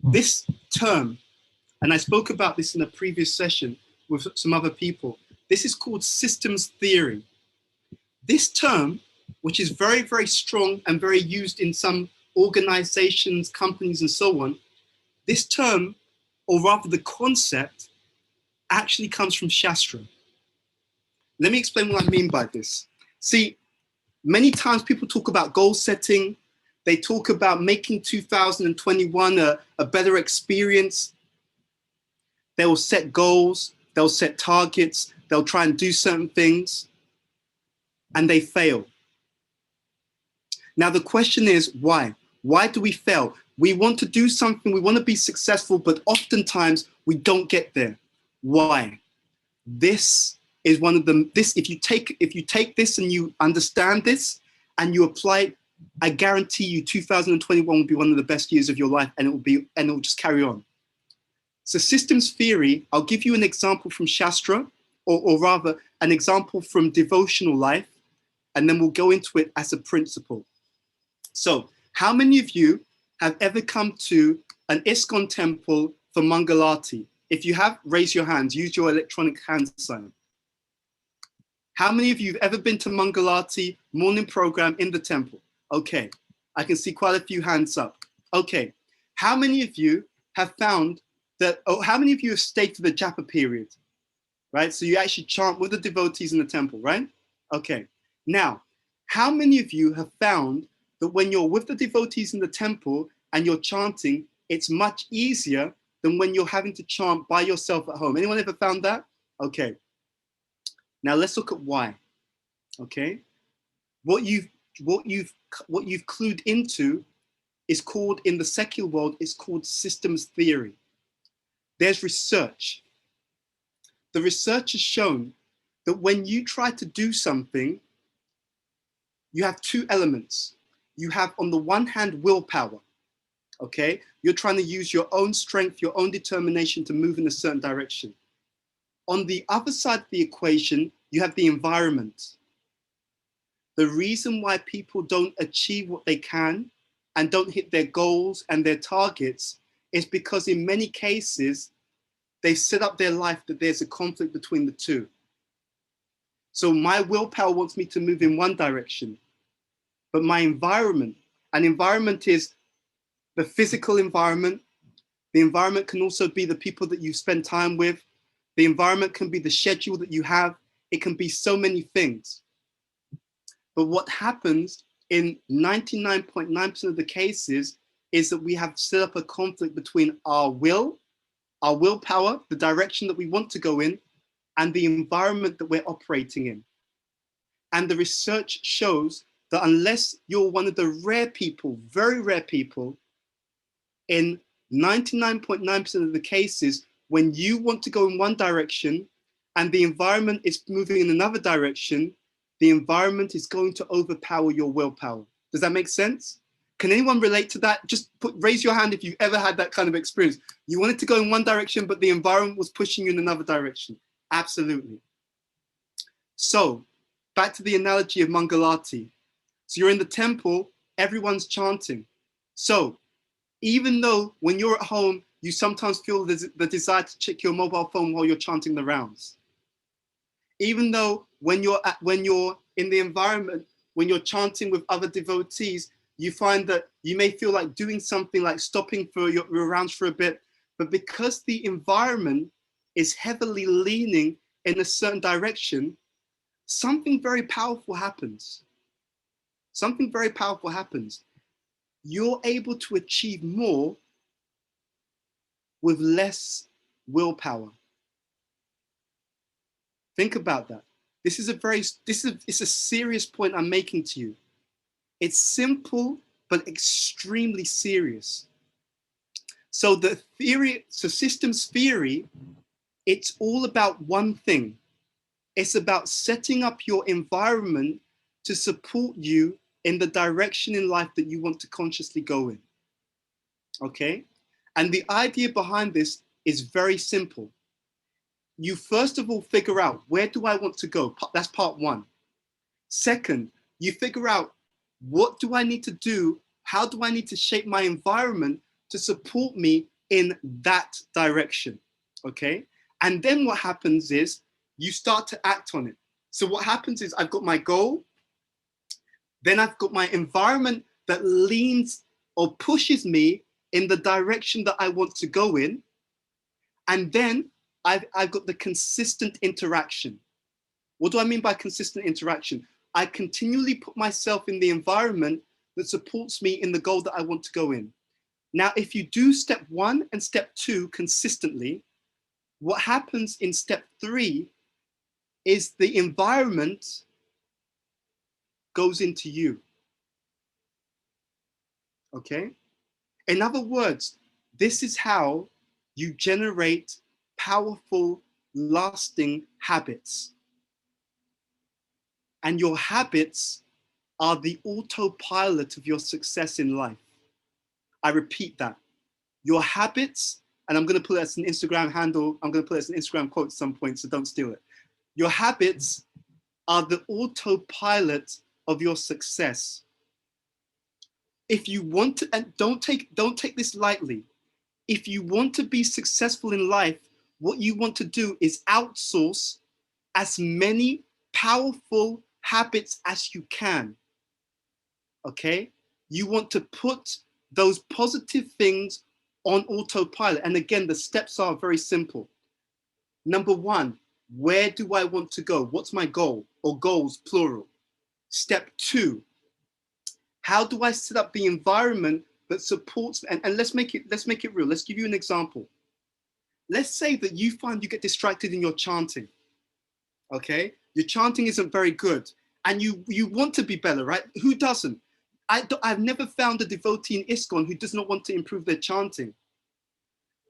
This term, and I spoke about this in a previous session with some other people, this is called systems theory. This term, which is very, very strong and very used in some organizations, companies, and so on, this term, or rather the concept, actually comes from Shastra. Let me explain what I mean by this. See, many times people talk about goal setting. They talk about making 2021 a better experience. They will set goals, they'll set targets, they'll try and do certain things, and they fail. Now the question is, why? Why do we fail? We want to do something, we want to be successful, but oftentimes we don't get there. Why? This is one of them. If you take this and you understand this and you apply it, I guarantee you 2021 will be one of the best years of your life, and it will just carry on. So systems theory, I'll give you an example from Shastra, or rather an example from devotional life, and then we'll go into it as a principle. So how many of you have ever come to an ISKCON temple for Mangalati? If you have, raise your hands, use your electronic hand sign. How many of you have ever been to Mangalati morning program in the temple? Okay, I can see quite a few hands up. Okay, how many of you have found that, how many of you have stayed for the japa period, right? So you actually chant with the devotees in the temple, right? Okay, now, how many of you have found that when you're with the devotees in the temple and you're chanting, it's much easier than when you're having to chant by yourself at home? Anyone ever found that? Okay. Now let's look at why. Okay. What you've clued into is called, in the secular world, is called systems theory. There's research. The research has shown that when you try to do something you have two elements. You have, on the one hand, willpower. Okay, you're trying to use your own strength, your own determination to move in a certain direction. On the other side of the equation, you have the environment. The reason why people don't achieve what they can and don't hit their goals and their targets is because in many cases, they've set up their life that there's a conflict between the two. So my willpower wants me to move in one direction, but my environment, and environment is the physical environment. The environment can also be the people that you spend time with. The environment can be the schedule that you have. It can be so many things. But what happens in 99.9% of the cases is that we have set up a conflict between our will, our willpower, the direction that we want to go in, and the environment that we're operating in. And the research shows that unless you're one of the rare people, very rare people, in 99.9% of the cases, when you want to go in one direction and the environment is moving in another direction, the environment is going to overpower your willpower. Does that make sense? Can anyone relate to that? Just raise your hand if you've ever had that kind of experience. You wanted to go in one direction, but the environment was pushing you in another direction. Absolutely. So back to the analogy of Mangalati. So you're in the temple, everyone's chanting. So even though when you're at home, you sometimes feel the desire to check your mobile phone while you're chanting the rounds. Even though when you're in the environment, when you're chanting with other devotees, you find that you may feel like doing something like stopping for your rounds for a bit, but because the environment is heavily leaning in a certain direction, something very powerful happens. Something very powerful happens. You're able to achieve more with less willpower. Think about that. This is a serious point I'm making to you. It's simple, but extremely serious. So systems theory, it's all about one thing. It's about setting up your environment to support you in the direction in life that you want to consciously go in. Okay? And the idea behind this is very simple. You first of all figure out, where do I want to go? That's part one. Second, you figure out, what do I need to do? How do I need to shape my environment to support me in that direction? Okay? And then what happens is you start to act on it. So what happens is I've got my goal, then I've got my environment that leans or pushes me in the direction that I want to go in. And then I've got the consistent interaction. What do I mean by consistent interaction? I continually put myself in the environment that supports me in the goal that I want to go in. Now, if you do step 1 and step 2 consistently, what happens in step 3 is the environment goes into you. Okay? In other words, this is how you generate powerful, lasting habits. And your habits are the autopilot of your success in life. I repeat that. Your habits, and I'm going to put it as an Instagram handle, I'm going to put it as an Instagram quote at some point, so don't steal it. Your habits are the autopilot of your success. If you want to, and don't take this lightly, if you want to be successful in life, what you want to do is outsource as many powerful habits as you can. Okay? You want to put those positive things on autopilot. And again, the steps are very simple. Number 1, where do I want to go? What's my goal? Or goals, plural. Step 2, how do I set up the environment that supports, and let's make it real. Let's give you an example. Let's say that you find you get distracted in your chanting. Okay? Your chanting isn't very good. And you want to be better, right? Who doesn't? I've never found a devotee in ISKCON who does not want to improve their chanting.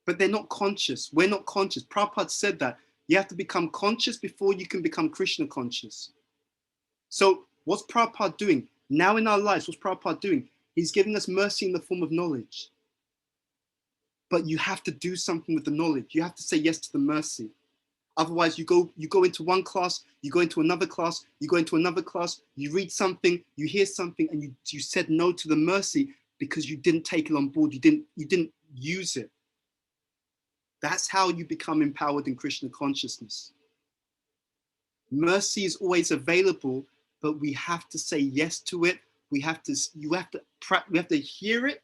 But they're not conscious. We're not conscious. Prabhupada said that. You have to become conscious before you can become Krishna conscious. So What's Prabhupada doing? Now in our lives, what's Prabhupada doing? He's giving us mercy in the form of knowledge. But you have to do something with the knowledge. You have to say yes to the mercy. Otherwise, you go into one class, you go into another class, you go into another class, you read something, you hear something, and you said no to the mercy because you didn't take it on board. You didn't use it. That's how you become empowered in Krishna consciousness. Mercy is always available, but we have to say yes to it. We have to hear it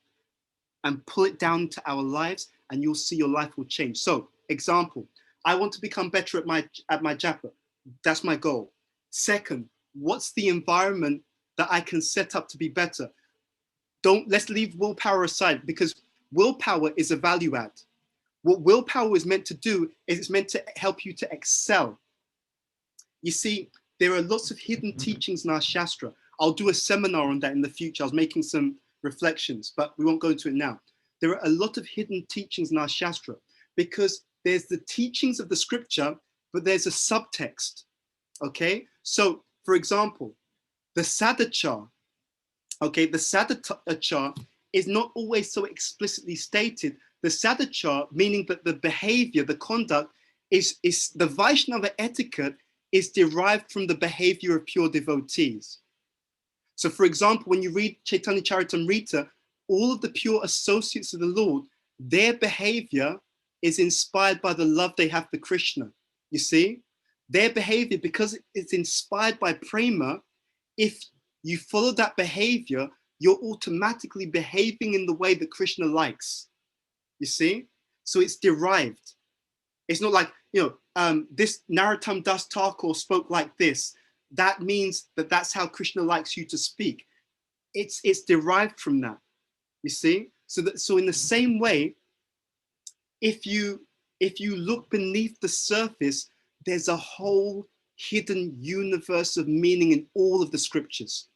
and pull it down to our lives, and you'll see your life will change. So, example, I want to become better at my japa. That's my goal. Second, what's the environment that I can set up to be better? Let's leave willpower aside, because willpower is a value add. What willpower is meant to do is it's meant to help you to excel. You see, there are lots of hidden teachings in our Shastra. I'll do a seminar on that in the future. I was making some reflections, but we won't go into it now. There are a lot of hidden teachings in our Shastra because there's the teachings of the scripture, but there's a subtext, okay? So, for example, the sadachar, okay, the sadachar is not always so explicitly stated. The sadachar, meaning that the behavior, the conduct, is the Vaishnava etiquette is derived from the behavior of pure devotees. So, for example, when you read Chaitanya Charitamrita, all of the pure associates of the Lord, their behavior is inspired by the love they have for Krishna. You see, their behavior, because it's inspired by prema, if you follow that behavior, you're automatically behaving in the way that Krishna likes. You see, so it's derived. It's not like, this Narottam Das Thakur spoke like this. That means that that's how Krishna likes you to speak. It's derived from that. You see, so in the same way, if you look beneath the surface, there's a whole hidden universe of meaning in all of the scriptures.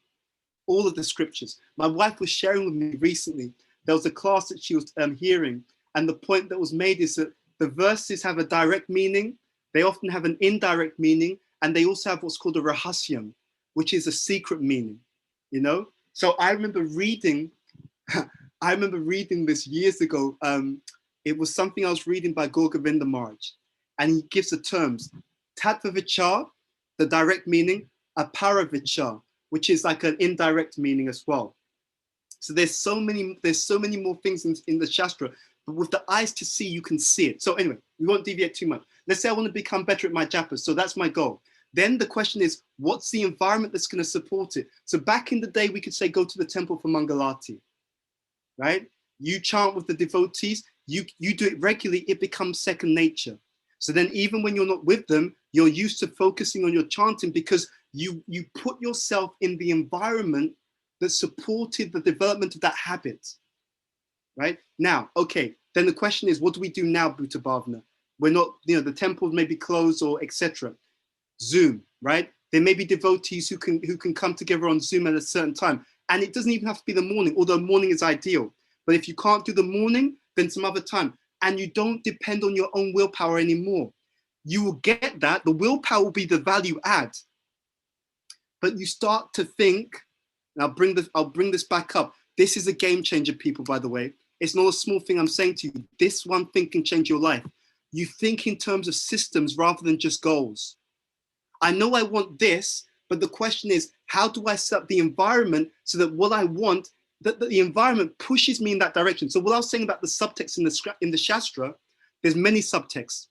All of the scriptures. My wife was sharing with me recently. There was a class that she was hearing, and the point that was made is that the verses have a direct meaning. They often have an indirect meaning, and they also have what's called a rahasyam, which is a secret meaning. So I remember reading. I remember reading this years ago. It was something I was reading by Gaur Govinda Maharaj, and he gives the terms tattva vichar, the direct meaning, apara vichar, which is like an indirect meaning as well. So there's so many more things in the Shastra, but with the eyes to see, you can see it. So anyway, we won't deviate too much. Let's say I want to become better at my japas, so that's my goal. Then the question is, what's the environment that's going to support it? So back in the day, we could say, go to the temple for Mangalati, right? You chant with the devotees, you do it regularly, it becomes second nature. So then even when you're not with them, you're used to focusing on your chanting because you put yourself in the environment that supported the development of that habit, right? Now, okay, then the question is, what do we do now, Bhuta Bhavana? We're not, the temples may be closed or etc. Zoom, right? There may be devotees who can come together on Zoom at a certain time. And it doesn't even have to be the morning, although morning is ideal. But if you can't do the morning, then some other time. And you don't depend on your own willpower anymore. You will get that. The willpower will be the value add. But you start to think, and I'll bring this back up. This is a game changer, people, by the way. It's not a small thing I'm saying to you. This one thing can change your life. You think in terms of systems rather than just goals. I know I want this, but the question is, how do I set up the environment so that what I want, that the environment pushes me in that direction? So what I was saying about the subtext in the Shastra, there's many subtexts.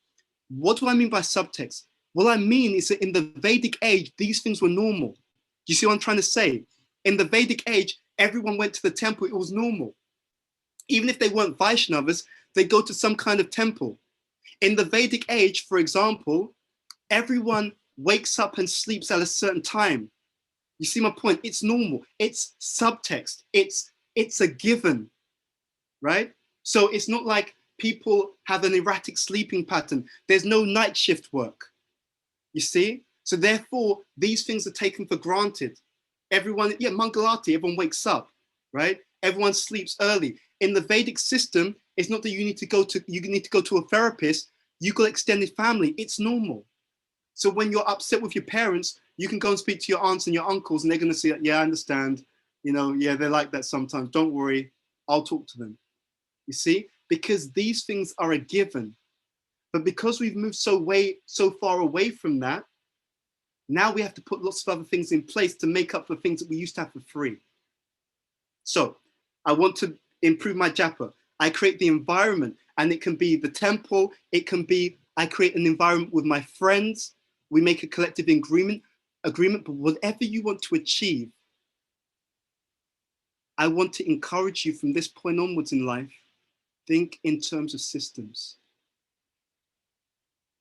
What do I mean by subtext? What I mean is that in the Vedic age, these things were normal. Do you see what I'm trying to say? In the Vedic age, everyone went to the temple, it was normal. Even if they weren't Vaishnavas, they go to some kind of temple. In the Vedic age, for example, everyone wakes up and sleeps at a certain time. You see my point? It's normal. It's subtext. It's a given, right? So it's not like people have an erratic sleeping pattern. There's no night shift work. You see? So therefore, these things are taken for granted. Everyone, Mangalati, everyone wakes up, right? Everyone sleeps early. In the Vedic system, it's not that you need to go to a therapist. You got extended family. It's normal. So when you're upset with your parents, You can go and speak to your aunts and your uncles and they're going to say, yeah, I understand. You know, yeah, they're like that sometimes. Don't worry, I'll talk to them. You see, because these things are a given. But because we've moved so far away from that, now we have to put lots of other things in place to make up for things that we used to have for free. So I want to improve my japa. I create the environment, and it can be the temple. It can be, I create an environment with my friends. We make a collective agreement, but whatever you want to achieve, I want to encourage you from this point onwards in life, think in terms of systems.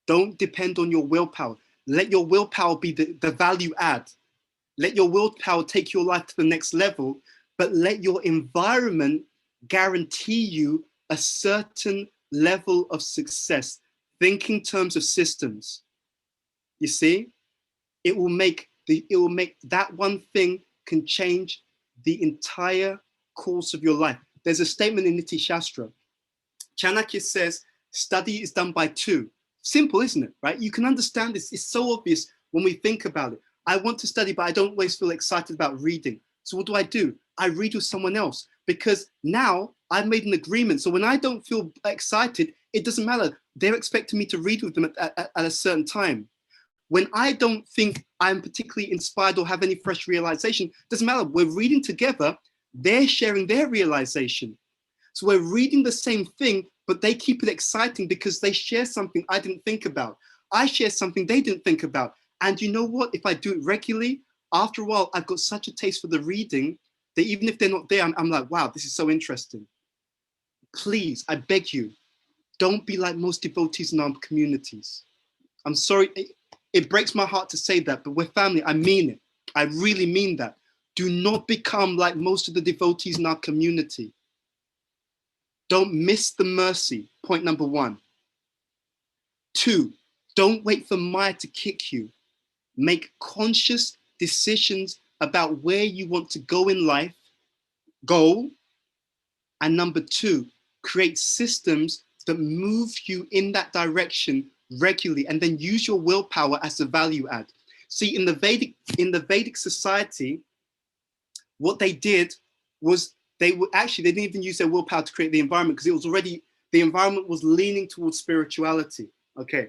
Don't depend on your willpower. Let your willpower be the value add. Let your willpower take your life to the next level, but let your environment guarantee you a certain level of success. Think in terms of systems. You see, it will make that one thing can change the entire course of your life. There's a statement in Niti Shastra. Chanakya says, study is done by two. Simple, isn't it? Right? You can understand this. It's so obvious when we think about it. I want to study, but I don't always feel excited about reading. So what do? I read with someone else, because now I've made an agreement. So when I don't feel excited, it doesn't matter. They're expecting me to read with them at a certain time. When I don't think I'm particularly inspired or have any fresh realization, doesn't matter. We're reading together. They're sharing their realization. So we're reading the same thing, but they keep it exciting because they share something I didn't think about. I share something they didn't think about. And you know what? If I do it regularly, after a while, I've got such a taste for the reading that even if they're not there, I'm like, wow, this is so interesting. Please, I beg you, don't be like most devotees in our communities. I'm sorry, it breaks my heart to say that, but we're family. I mean it. I really mean that. Do not become like most of the devotees in our community. Don't miss the mercy, point number 1. 2, don't wait for Maya to kick you. Make conscious decisions about where you want to go in life, go. And number 2, create systems that move you in that direction regularly, and then use your willpower as a value add. See, in the Vedic society, what they did was they didn't even use their willpower to create the environment, because it was already, the environment was leaning towards spirituality. Okay,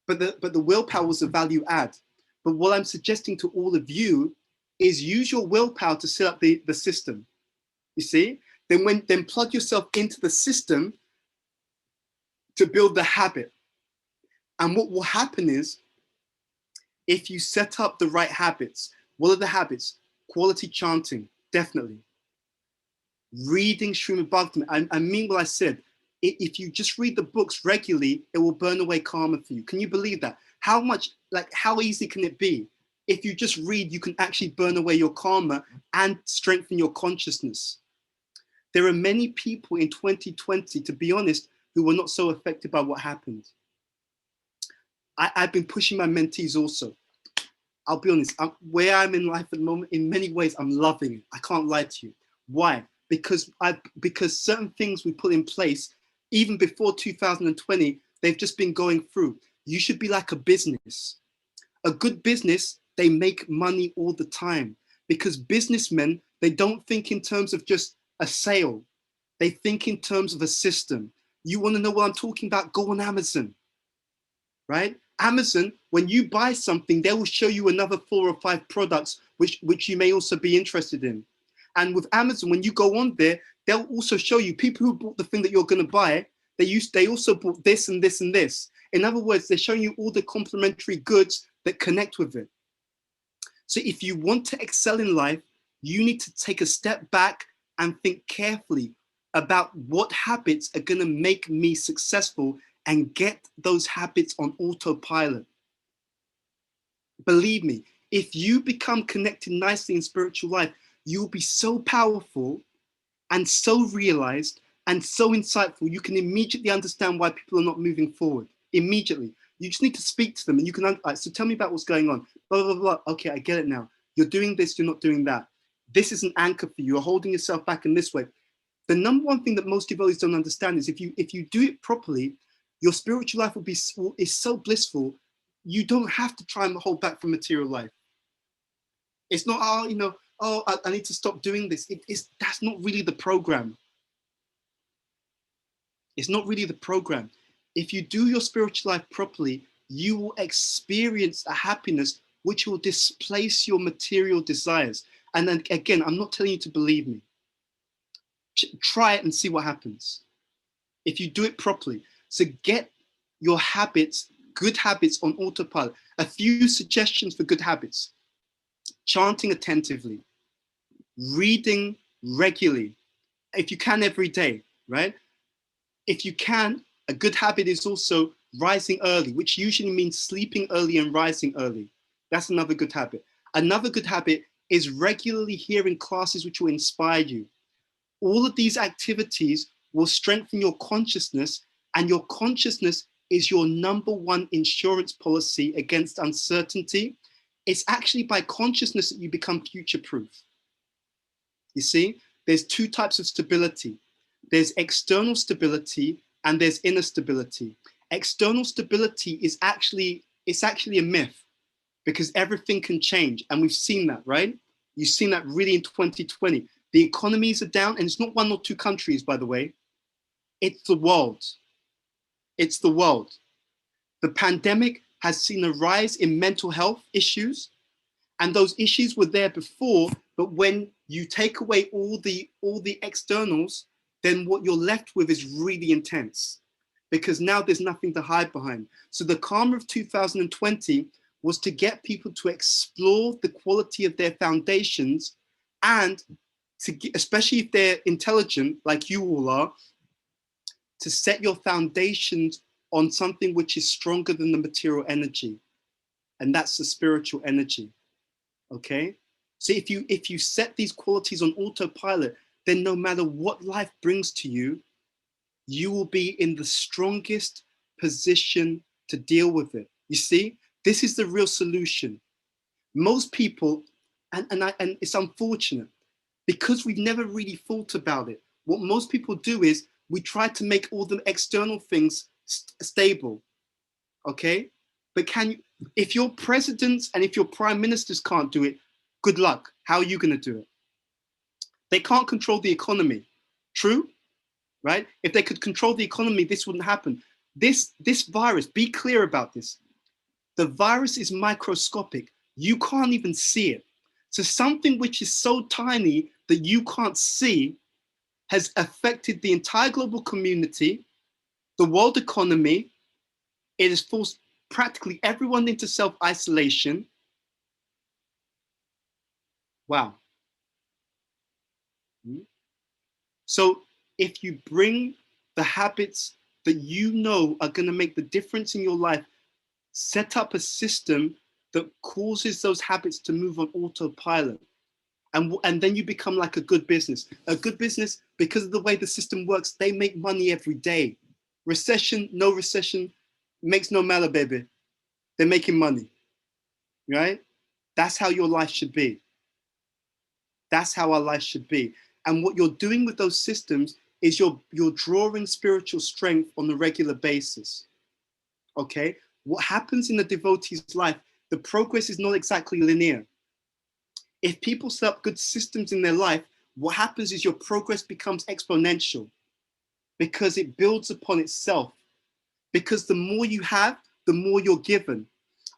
but the willpower was a value add. But what I'm suggesting to all of you is use your willpower to set up the system. You see, then plug yourself into the system to build the habit. And what will happen is, if you set up the right habits, what are the habits? Quality chanting, definitely. Reading Srimad Bhagavatam. I mean what I said. If you just read the books regularly, it will burn away karma for you. Can you believe that? How easy can it be? If you just read, you can actually burn away your karma and strengthen your consciousness. There are many people in 2020, to be honest, who were not so affected by what happened. I've been pushing my mentees also. I'll be honest, where I'm in life at the moment, in many ways, I'm loving it. I can't lie to you. Why? Because certain things we put in place, even before 2020, they've just been going through. You should be like a business. A good business, they make money all the time, because businessmen, they don't think in terms of just a sale. They think in terms of a system. You want to know what I'm talking about? Go on Amazon, right? Amazon, when you buy something, they will show you another 4 or 5 products which you may also be interested in. And with Amazon, when you go on there, they'll also show you people who bought the thing that you're going to buy. They also bought this and this and this. In other words, they're showing you all the complementary goods that connect with it. So if you want to excel in life, you need to take a step back and think carefully about what habits are going to make me successful, and get those habits on autopilot. Believe me, if you become connected nicely in spiritual life, you'll be so powerful and so realized and so insightful. You can immediately understand why people are not moving forward. Immediately. You just need to speak to them, and you can, so tell me about what's going on. Blah, blah, blah. Okay, I get it now. You're doing this, you're not doing that. This is an anchor for you. You're holding yourself back in this way. The number one thing that most devotees don't understand is if you do it properly, your spiritual life is so blissful, you don't have to try and hold back from material life. It's not, oh, you know, oh, I need to stop doing this. That's not really the program. It's not really the program. If you do your spiritual life properly, you will experience a happiness which will displace your material desires. And then again, I'm not telling you to believe me. Try it and see what happens. If you do it properly. So get your habits, good habits on autopilot. A few suggestions for good habits. Chanting attentively, reading regularly, if you can every day, right? If you can, a good habit is also rising early, which usually means sleeping early and rising early. That's another good habit. Another good habit is regularly hearing classes which will inspire you. All of these activities will strengthen your consciousness, and your consciousness is your #1 insurance policy against uncertainty. It's actually by consciousness that you become future-proof. You see, there's two types of stability. There's external stability and there's inner stability. External stability is actually a myth because everything can change. And we've seen that, right? You've seen that really in 2020. The economies are down, and it's not 1 or 2 countries, by the way. It's the world. It's the world. The pandemic has seen a rise in mental health issues, and those issues were there before, but when you take away all the externals, then what you're left with is really intense, because now there's nothing to hide behind. So the karma of 2020 was to get people to explore the quality of their foundations, and to get, especially if they're intelligent like you all are, to set your foundations on something which is stronger than the material energy, and that's the spiritual energy. Okay, so if you set these qualities on autopilot, then no matter what life brings to you, you will be in the strongest position to deal with it. You see, this is the real solution. Most people, and it's unfortunate, because we've never really thought about it. What most people do is we try to make all the external things stable. Okay, but can you? If your presidents and if your prime ministers can't do it, good luck. How are you going to do it? They can't control the economy. True, right? If they could control the economy, this wouldn't happen. This virus, be clear about this. The virus is microscopic. You can't even see it. So something which is so tiny that you can't see has affected the entire global community, the world economy. It has forced practically everyone into self-isolation. Wow. So if you bring the habits that you know are going to make the difference in your life, set up a system that causes those habits to move on autopilot. And then you become like a good business. A good business, because of the way the system works, they make money every day. Recession, no recession, makes no matter, baby. They're making money, right? That's how your life should be. That's how our life should be. And what you're doing with those systems is you're drawing spiritual strength on a regular basis. Okay? What happens in a devotee's life, the progress is not exactly linear. If people set up good systems in their life, what happens is your progress becomes exponential because it builds upon itself. Because the more you have, the more you're given.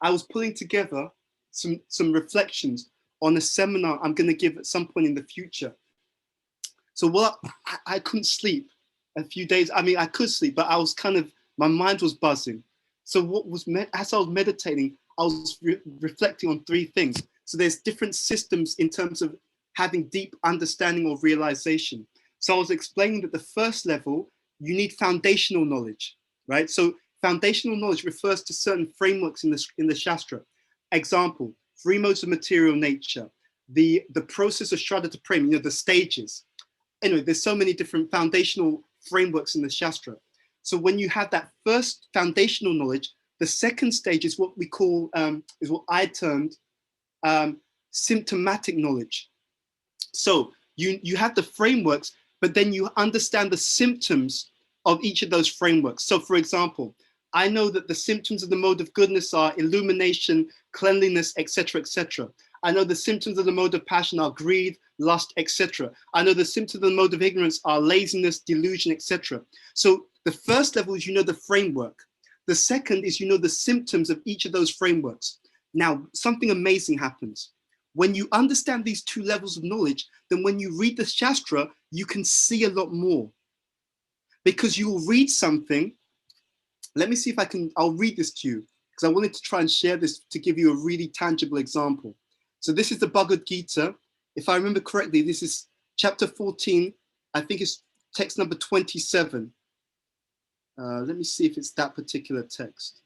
I was pulling together some reflections on a seminar I'm going to give at some point in the future. So I couldn't sleep a few days. I mean, I could sleep, but I was kind of, my mind was buzzing. So as I was meditating, I was reflecting on 3 things. So there's different systems in terms of having deep understanding or realization. So I was explaining that the first level, you need foundational knowledge, right? So foundational knowledge refers to certain frameworks in the Shastra. Example, 3 modes of material nature, the process of Shraddha to Prema, you know, the stages. Anyway, there's so many different foundational frameworks in the Shastra. So when you have that first foundational knowledge, the second stage is what we call, is what I termed symptomatic knowledge. So you have the frameworks, but then you understand the symptoms of each of those frameworks. So for example, I know that the symptoms of the mode of goodness are illumination, cleanliness, etc., etc. I know the symptoms of the mode of passion are greed, lust, etc. I know the symptoms of the mode of ignorance are laziness, delusion, etc. So the first level is you know the framework. The second is you know the symptoms of each of those frameworks. Now, something amazing happens. When you understand these two levels of knowledge, then when you read the Shastra, you can see a lot more. Because you'll read something. Let me see if I'll read this to you, because I wanted to try and share this to give you a really tangible example. So this is the Bhagavad Gita. If I remember correctly, this is chapter 14. I think it's text number 27. Let me see if it's that particular text.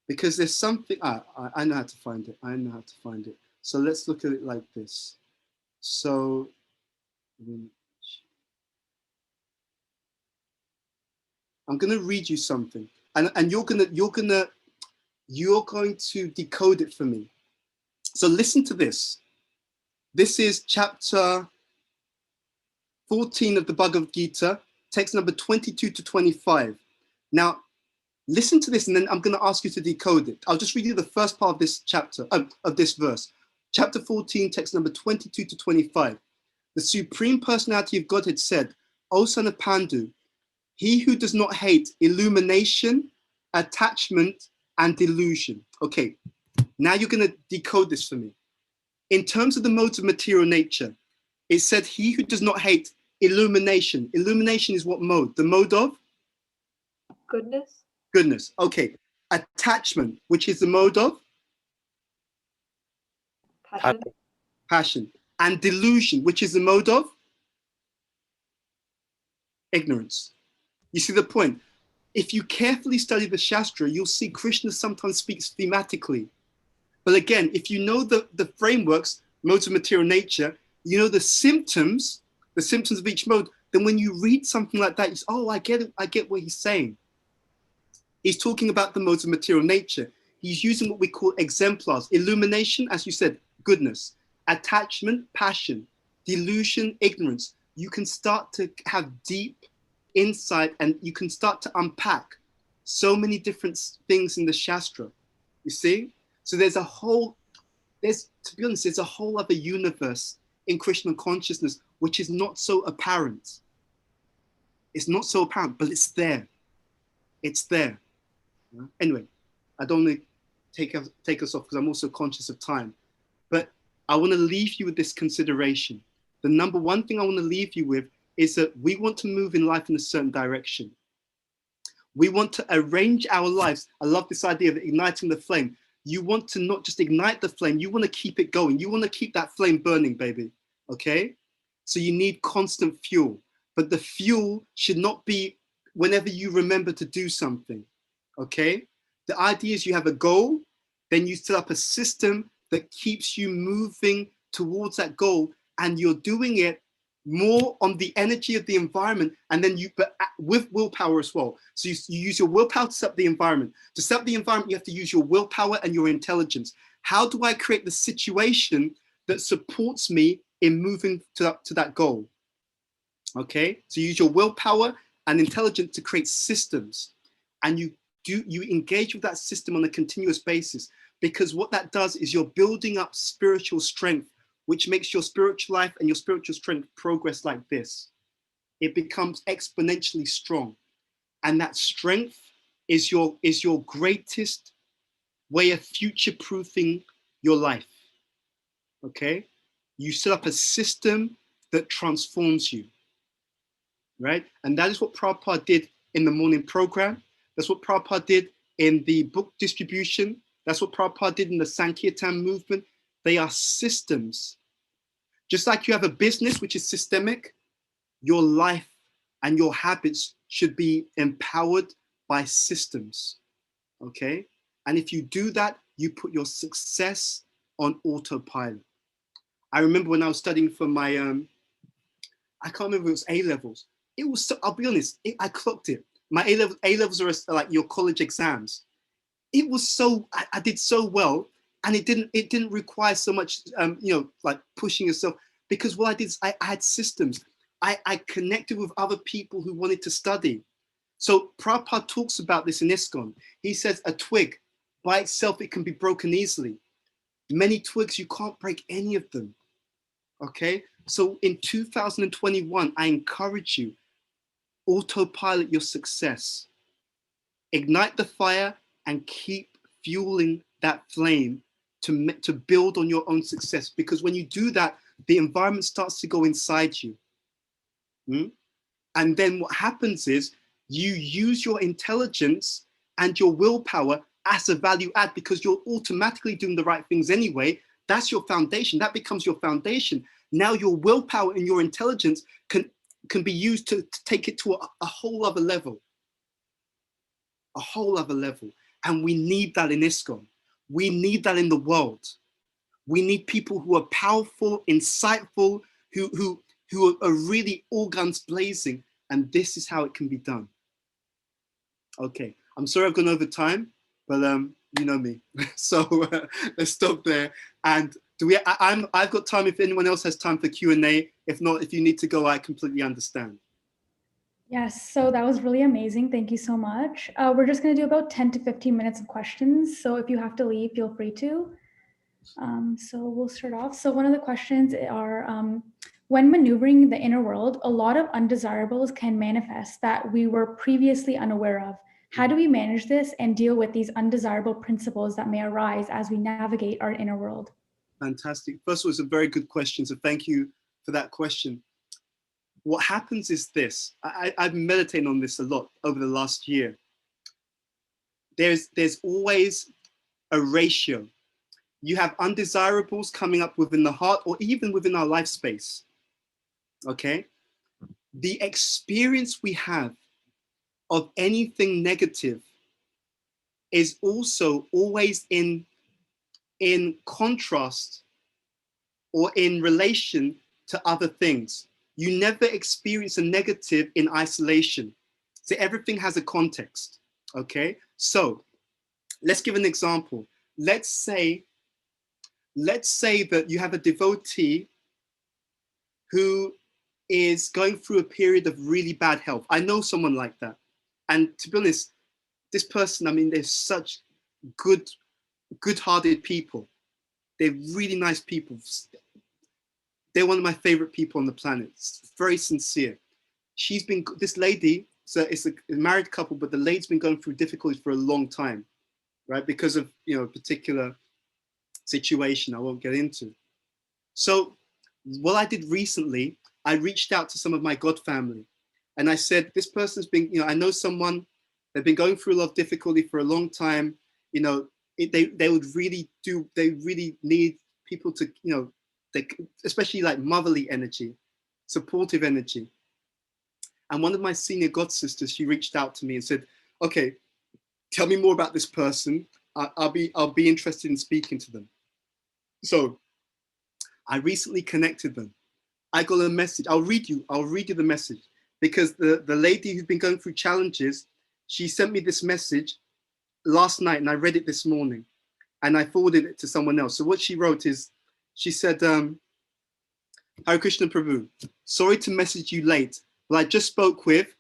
Because there's something, I know how to find it. I know how to find it. So let's look at it like this. So, I'm going to read you something, and you're going to decode it for me. So listen to this. This is chapter 14 of the Bhagavad Gita, text number 22 to 25. Now, listen to this, and then I'm going to ask you to decode it. I'll just read you the first part of this chapter, of this verse. Chapter 14, text number 22 to 25. The Supreme Personality of Godhead said, O son of Pandu, he who does not hate illumination, attachment, and delusion. Okay, now you're going to decode this for me. In terms of the modes of material nature, it said he who does not hate illumination. Illumination is what mode? The mode of? Goodness. Goodness. Okay. Attachment, which is the mode of? Passion. Passion. And delusion, which is the mode of? Ignorance. You see the point? If you carefully study the Shastra, you'll see Krishna sometimes speaks thematically. But again, if you know the frameworks, modes of material nature, you know the symptoms of each mode, then when you read something like that, you say, oh, I get it, I get what he's saying. He's talking about the modes of material nature. He's using what we call exemplars. Illumination, as you said, goodness. Attachment, passion. Delusion, ignorance. You can start to have deep insight, and you can start to unpack so many different things in the Shastra. You see? So to be honest, there's a whole other universe in Krishna consciousness which is not so apparent. It's not so apparent, but it's there. It's there. Anyway, I don't want to take us off because I'm also conscious of time. But I want to leave you with this consideration. The number one thing I want to leave you with is that we want to move in life in a certain direction. We want to arrange our lives. I love this idea of igniting the flame. You want to not just ignite the flame, you want to keep it going. You want to keep that flame burning, baby. Okay? So you need constant fuel. But the fuel should not be whenever you remember to do something. Okay? The idea is you have a goal, then you set up a system that keeps you moving towards that goal, and you're doing it more on the energy of the environment, and then but with willpower as well. So you use your willpower to set up the environment. To set up the environment, you have to use your willpower and your intelligence. How do I create the situation that supports me in moving to that goal? Okay, so you use your willpower and intelligence to create systems, and you engage with that system on a continuous basis, because what that does is you're building up spiritual strength, which makes your spiritual life and your spiritual strength progress like this. It becomes exponentially strong. And that strength is your greatest way of future-proofing your life. Okay? You set up a system that transforms you, right? And that is what Prabhupada did in the morning program. That's what Prabhupada did in the book distribution. That's what Prabhupada did in the Sankirtan movement. They are systems. Just like you have a business which is systemic, your life and your habits should be empowered by systems, okay? And if you do that, you put your success on autopilot. I remember when I was studying for my, I can't remember if it was A-levels. It was, so, I'll be honest, I clocked it. My A-levels are like your college exams. It was so, I did so well, and it didn't require so much, like pushing yourself, because what I did is I had systems. I connected with other people who wanted to study. So Prabhupada talks about this in ISKCON. He says a twig By itself, it can be broken easily. Many twigs, you can't break any of them. Okay? So in 2021, I encourage you, autopilot your success. Ignite the fire and keep fueling that flame to build on your own success. Because when you do that, the environment starts to go inside you. And then what happens is you use your intelligence and your willpower as a value add, because you're automatically doing the right things anyway. That's your foundation. That becomes your foundation. Now your willpower and your intelligence can be used to take it to a whole other level. A whole other level. And we need that in ISKCON. We need that in the world. We need people who are powerful, insightful, who are really all guns blazing. And this is how it can be done. Okay, I'm sorry I've gone over time, but you know me. So let's stop there. And I've got time if anyone else has time for Q&A. If not, if you need to go, I completely understand. Yes, so that was really amazing. Thank you so much. We're just going to do about 10 to 15 minutes of questions. So if you have to leave, feel free to. So we'll start off. So one of the questions are, when maneuvering the inner world, a lot of undesirables can manifest that we were previously unaware of. How do we manage this and deal with these undesirable principles that may arise as we navigate our inner world? Fantastic. First of all, it's a very good question. So thank you for that question. What happens is this. I've been meditating on this a lot over the last year. There's always a ratio. You have undesirables coming up within the heart or even within our life space. Okay? The experience we have of anything negative is also always in contrast or in relation to other things. You never experience a negative in isolation. So everything has a context, okay? So let's give an example. Let's say that you have a devotee who is going through a period of really bad health. I know someone like that. And to be honest, this person, I mean, they're such good-hearted people. They're really nice people. They're one of my favorite people on the planet. It's very sincere. This lady, so it's a married couple, but the lady's been going through difficulties for a long time, right? Because of, a particular situation I won't get into. So what I did recently, I reached out to some of my God family and I said, this person's been, I know someone, they've been going through a lot of difficulty for a long time. They really need people to, especially like motherly energy, supportive energy. And one of my senior God sisters, she reached out to me and said, okay, tell me more about this person. I'll be interested in speaking to them. So I recently connected them. I got a message. I'll read you the message, because the lady who's been going through challenges, she sent me this message last night and I read it this morning and I forwarded it to someone else. So what she wrote is, she said, Hare Krishna Prabhu, sorry to message you late, but I just spoke with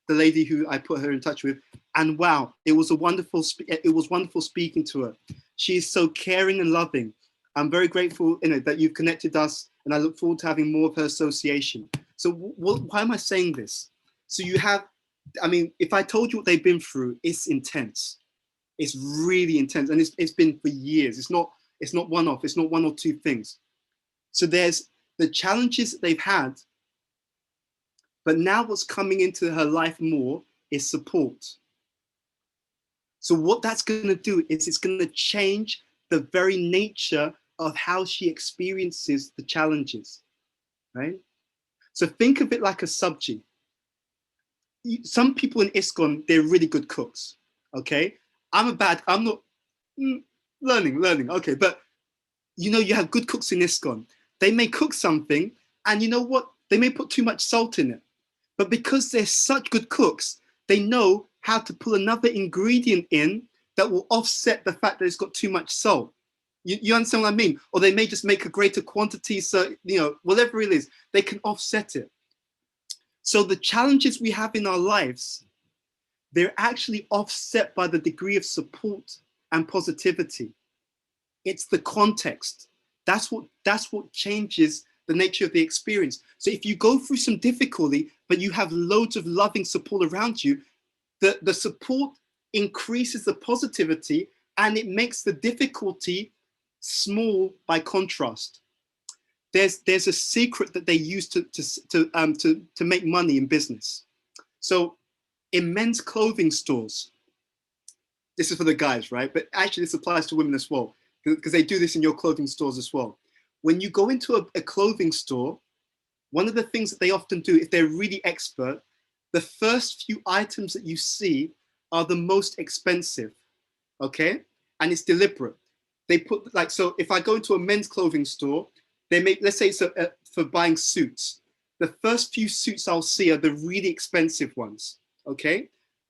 the lady who I put her in touch with, and wow, it was wonderful speaking to her. She is so caring and loving. I'm very grateful that you've connected us, and I look forward to having more of her association. So why am I saying this? So you have, if I told you what they've been through, it's intense. It's really intense, and it's been for years. It's not one-off. It's not one or two things. So there's the challenges that they've had, but now what's coming into her life more is support. So what that's going to do is it's going to change the very nature of how she experiences the challenges, right? So think of it like a sabji. Some people in ISKCON, they're really good cooks, okay? I'm not learning, okay, but you have good cooks in ISKCON. They may cook something, and you know what? They may put too much salt in it. But because they're such good cooks, they know how to pull another ingredient in that will offset the fact that it's got too much salt. You understand what I mean? Or they may just make a greater quantity, so, whatever it is, they can offset it. So the challenges we have in our lives, they're actually offset by the degree of support and positivity. It's the context. That's what changes the nature of the experience. So if you go through some difficulty, but you have loads of loving support around you, the support increases the positivity and it makes the difficulty small by contrast. There's a secret that they use to make money in business. So in men's clothing stores, this is for the guys, right? But actually this applies to women as well, because they do this in your clothing stores as well. When you go into a clothing store, one of the things that they often do, if they're really expert, the first few items that you see are the most expensive, okay? And it's deliberate. They put, like, so if I go into a men's clothing store, they make, let's say it's for buying suits. The first few suits I'll see are the really expensive ones, okay?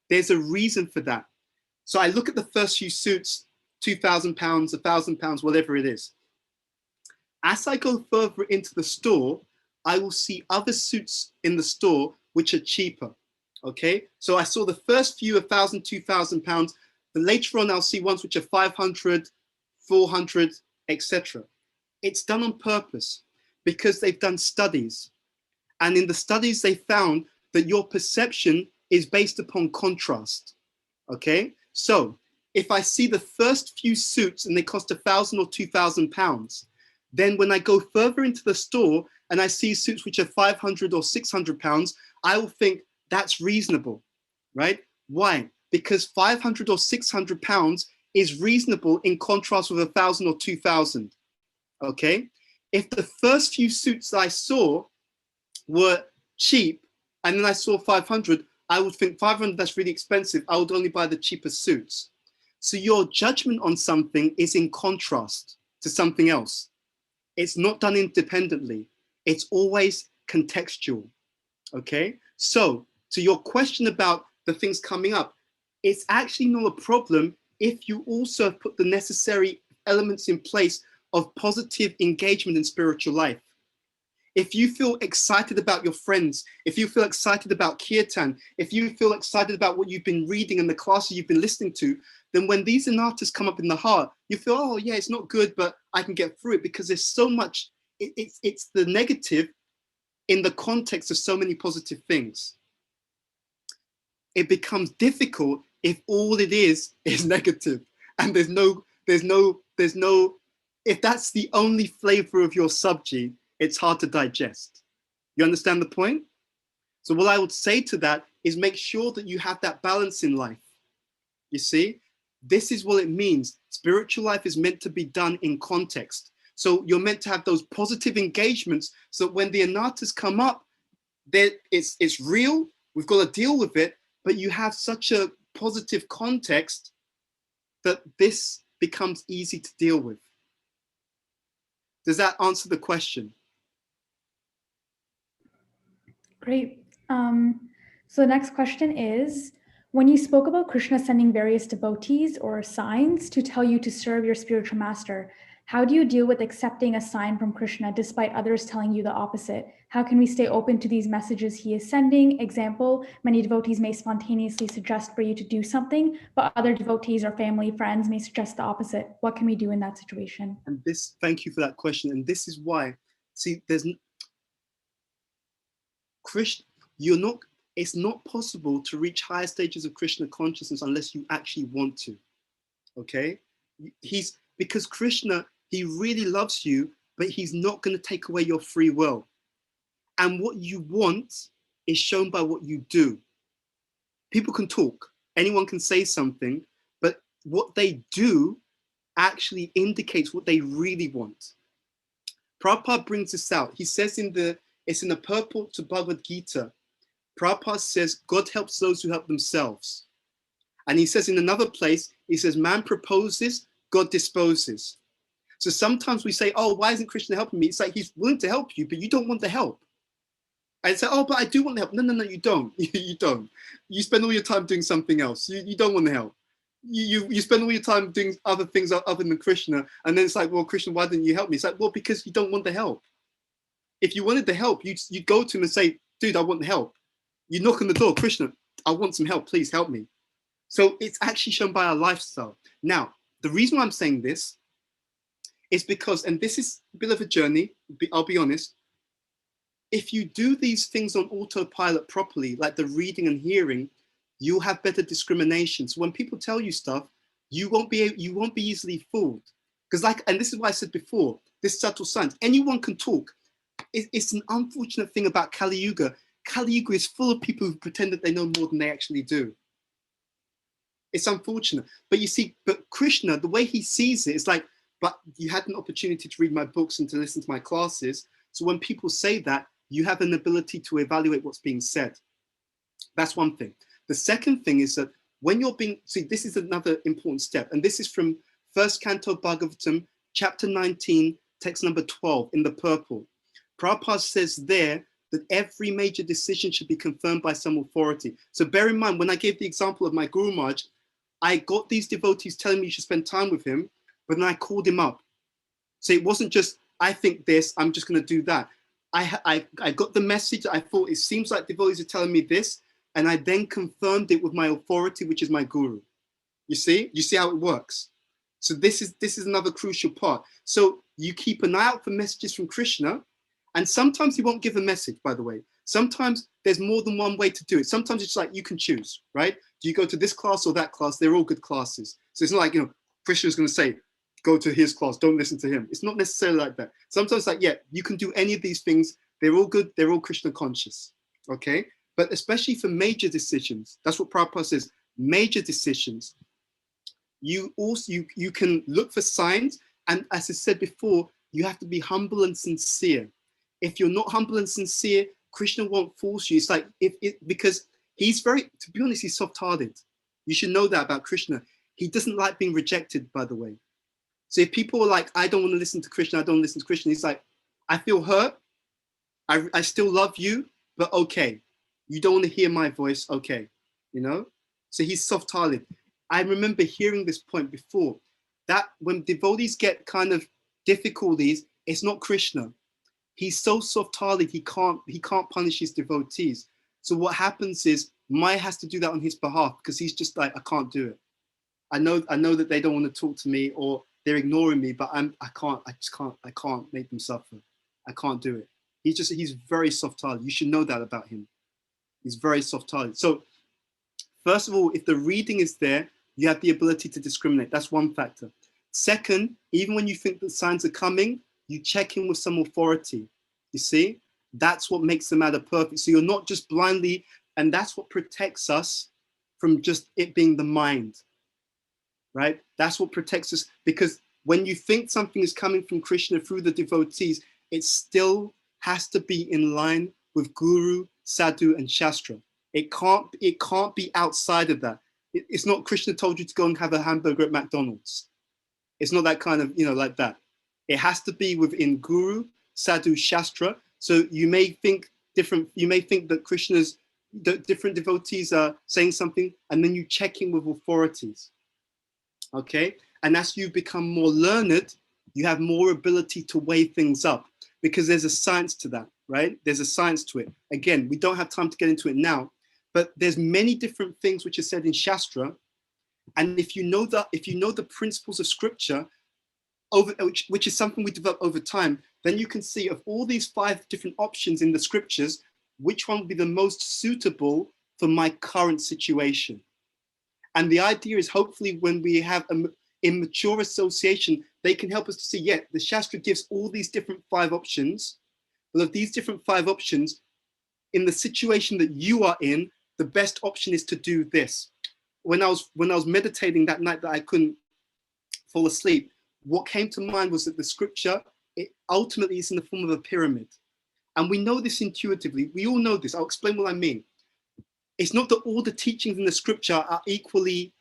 There's a reason for that. So I look at the first few suits, £2,000, £1,000, whatever it is. As I go further into the store, I will see other suits in the store which are cheaper, okay? So I saw the first few £1,000, £2,000, but later on I'll see ones which are 500, 400, etc. It's done on purpose because they've done studies. And in the studies, they found that your perception is based upon contrast, okay? So if I see the first few suits and they cost £1,000 or £2,000, then when I go further into the store and I see suits which are 500 or 600 pounds, I will think that's reasonable, right? Why? Because 500 or 600 pounds is reasonable in contrast with 1,000 or 2,000, okay? If the first few suits I saw were cheap and then I saw 500, I would think 500, that's really expensive. I would only buy the cheapest suits. So your judgment on something is in contrast to something else. It's not done independently. It's always contextual, okay? So to your question about the things coming up, it's actually not a problem if you also have put the necessary elements in place of positive engagement in spiritual life. If you feel excited about your friends, if you feel excited about kirtan, if you feel excited about what you've been reading and the classes you've been listening to, then when these anatas come up in the heart, you feel, oh yeah, it's not good, but I can get through it because there's so much, it's the negative in the context of so many positive things. It becomes difficult if all it is negative and there's no, if that's the only flavor of your sabji, it's hard to digest. You understand the point? So what I would say to that is make sure that you have that balance in life. You see, this is what it means. Spiritual life is meant to be done in context. So you're meant to have those positive engagements so that when the anatas come up, it's real, we've got to deal with it, but you have such a positive context that this becomes easy to deal with. Does that answer the question? Great. So the next question is, when you spoke about Krishna sending various devotees or signs to tell you to serve your spiritual master, how do you deal with accepting a sign from Krishna despite others telling you the opposite? How can we stay open to these messages he is sending? Example, many devotees may spontaneously suggest for you to do something, but other devotees or family, friends may suggest the opposite. What can we do in that situation? And this, thank you for that question. And this is why, see, Krishna, it's not possible to reach higher stages of Krishna consciousness unless you actually want to, okay? Because Krishna, he really loves you, but he's not going to take away your free will. And what you want is shown by what you do. People can talk, anyone can say something, but what they do actually indicates what they really want. Prabhupada brings this out. He says it's in the purport to Bhagavad Gita. Prabhupada says, God helps those who help themselves. And he says in another place, he says, man proposes, God disposes. So sometimes we say, oh, why isn't Krishna helping me? It's like he's willing to help you, but you don't want the help. And say, oh, but I do want the help. No, you don't. You don't. You spend all your time doing something else. You don't want the help. You spend all your time doing other things other than Krishna. And then it's like, well, Krishna, why didn't you help me? It's like, well, because you don't want the help. If you wanted the help, you'd go to him and say, dude, I want the help. You knock on the door, Krishna, I want some help, please help me. So it's actually shown by our lifestyle. Now, The reason why I'm saying this is because, and this is a bit of a journey, I'll be honest, if you do these things on autopilot properly, like the reading and hearing, you'll have better discrimination. So when people tell you stuff, you won't be easily fooled. Because and this is what I said before, this subtle science, anyone can talk. It's an unfortunate thing about Kali Yuga. Kali Yuga is full of people who pretend that they know more than they actually do. It's unfortunate. But you see, but Krishna, the way he sees it, it's like, but you had an opportunity to read my books and to listen to my classes. So when people say that, you have an ability to evaluate what's being said. That's one thing. The second thing is that when you're being, see, this is another important step. And this is from First Canto Bhagavatam, chapter 19, text number 12 in the purple. Prabhupada says there that every major decision should be confirmed by some authority. So bear in mind, when I gave the example of my Guru Maharaj, I got these devotees telling me you should spend time with him, but then I called him up. So it wasn't just, I think this, I'm just going to do that. I got the message. I thought it seems like devotees are telling me this, and I then confirmed it with my authority, which is my guru. You see how it works. So this is another crucial part. So you keep an eye out for messages from Krishna, and sometimes he won't give a message, by the way. Sometimes there's more than one way to do it. Sometimes it's like you can choose, right? Do you go to this class or that class? They're all good classes. So it's not like, Krishna's going to say, go to his class, don't listen to him. It's not necessarily like that. Sometimes like, yeah, you can do any of these things. They're all good. They're all Krishna conscious. Okay. But especially for major decisions, that's what Prabhupada says, major decisions, you can look for signs. And as I said before, you have to be humble and sincere. If you're not humble and sincere, Krishna won't force you. It's like, because he's to be honest, he's soft-hearted. You should know that about Krishna. He doesn't like being rejected, by the way. So if people are like, I don't want to listen to Krishna, I don't listen to Krishna, he's like, I feel hurt. I still love you, but okay. You don't want to hear my voice, okay. So he's soft-hearted. I remember hearing this point before, that when devotees get kind of difficulties, it's not Krishna. He's so soft-hearted, he can't punish his devotees. So what happens is Maya has to do that on his behalf, because he's just like, I can't do it. I know that they don't want to talk to me, or they're ignoring me, but I can't make them suffer. I can't do it. He's very soft-hearted. You should know that about him. He's very soft-hearted. So first of all, if the reading is there, you have the ability to discriminate. That's one factor. Second, even when you think that signs are coming, you check in with some authority. You see, that's what makes the matter perfect. So you're not just blindly, and that's what protects us from just it being the mind. Right? That's what protects us, because when you think something is coming from Krishna through the devotees, it still has to be in line with Guru, Sadhu, and Shastra. It can't be outside of that. It's not Krishna told you to go and have a hamburger at McDonald's. It's not that kind of, like that. It has to be within Guru, Sadhu, Shastra. So you may think that different devotees are saying something, and then you check in with authorities. Okay, and as you become more learned, you have more ability to weigh things up, because there's a science to that, right? There's a science to it. Again, we don't have time to get into it now, but there's many different things which are said in Shastra, and if you know the principles of scripture, which is something we develop over time, then you can see of all these 5 different options in the scriptures, which one would be the most suitable for my current situation. And the idea is, hopefully when we have an immature association, they can help us to see, yeah, the Shastra gives all these different 5 options. But of these different 5 options, in the situation that you are in, the best option is to do this. When I was meditating that night that I couldn't fall asleep, what came to mind was that the scripture, it ultimately is in the form of a pyramid. And we know this intuitively. We all know this. I'll explain what I mean. It's not that all the teachings in the scripture are equally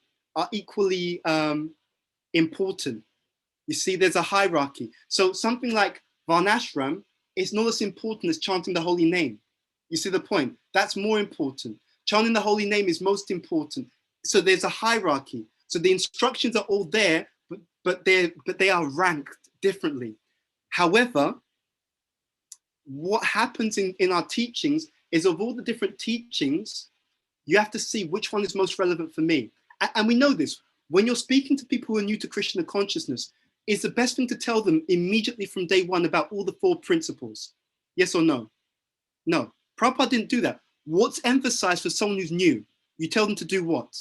important. You see, there's a hierarchy. So something like Varnashram is not as important as chanting the holy name. You see the point? That's more important. Chanting the holy name is most important. So there's a hierarchy. So the instructions are all there, but they are ranked differently. However, what happens in our teachings is, of all the different teachings, you have to see which one is most relevant for me. And we know this. When you're speaking to people who are new to Krishna consciousness, is the best thing to tell them immediately from day one about all the 4 principles? Yes or no? No. Prabhupada didn't do that. What's emphasized for someone who's new? You tell them to do what?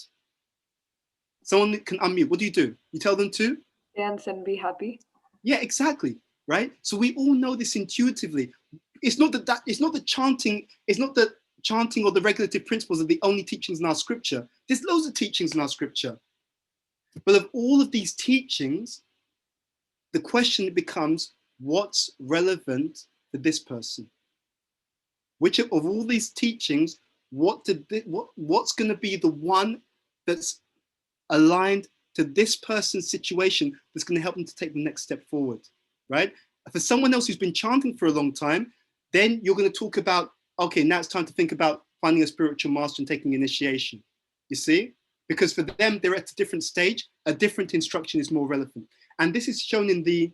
Someone can unmute. What do? You tell them to? Dance and be happy. Yeah, exactly. Right? So we all know this intuitively. It's not it's not the chanting or the regulative principles are the only teachings in our scripture. There's loads of teachings in our scripture. But of all of these teachings, the question becomes, what's relevant for this person? Which of all these teachings, what's going to be the one that's aligned to this person's situation that's going to help them to take the next step forward, right? For someone else who's been chanting for a long time, then you're going to talk about, okay, now it's time to think about finding a spiritual master and taking initiation. You see? Because for them, they're at a different stage, a different instruction is more relevant. And this is shown in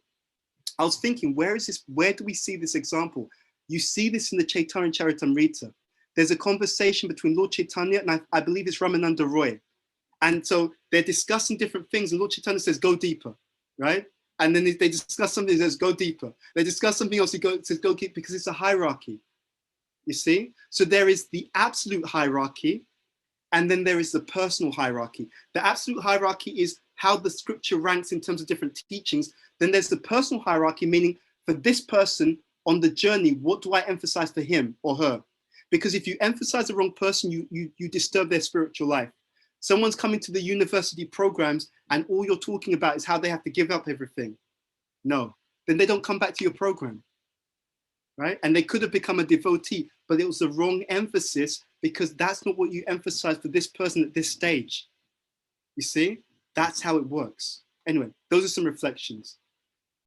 I was thinking, where do we see this example? You see this in the Chaitanya Charitamrita. There's a conversation between Lord Chaitanya and I believe it's Ramananda Roy. And so they're discussing different things and Lord Chaitanya says, go deeper, right? And then they discuss something, he says, go deeper. They discuss something else, he says, go deeper, because it's a hierarchy, you see? So there is the absolute hierarchy, and then there is the personal hierarchy. The absolute hierarchy is how the scripture ranks in terms of different teachings. Then there's the personal hierarchy, meaning for this person on the journey, what do I emphasize for him or her? Because if you emphasize the wrong person, you disturb their spiritual life. Someone's coming to the university programs and all you're talking about is how they have to give up everything. No, then they don't come back to your program, right? And they could have become a devotee, but it was the wrong emphasis because that's not what you emphasize for this person at this stage. You see, that's how it works. Anyway, those are some reflections.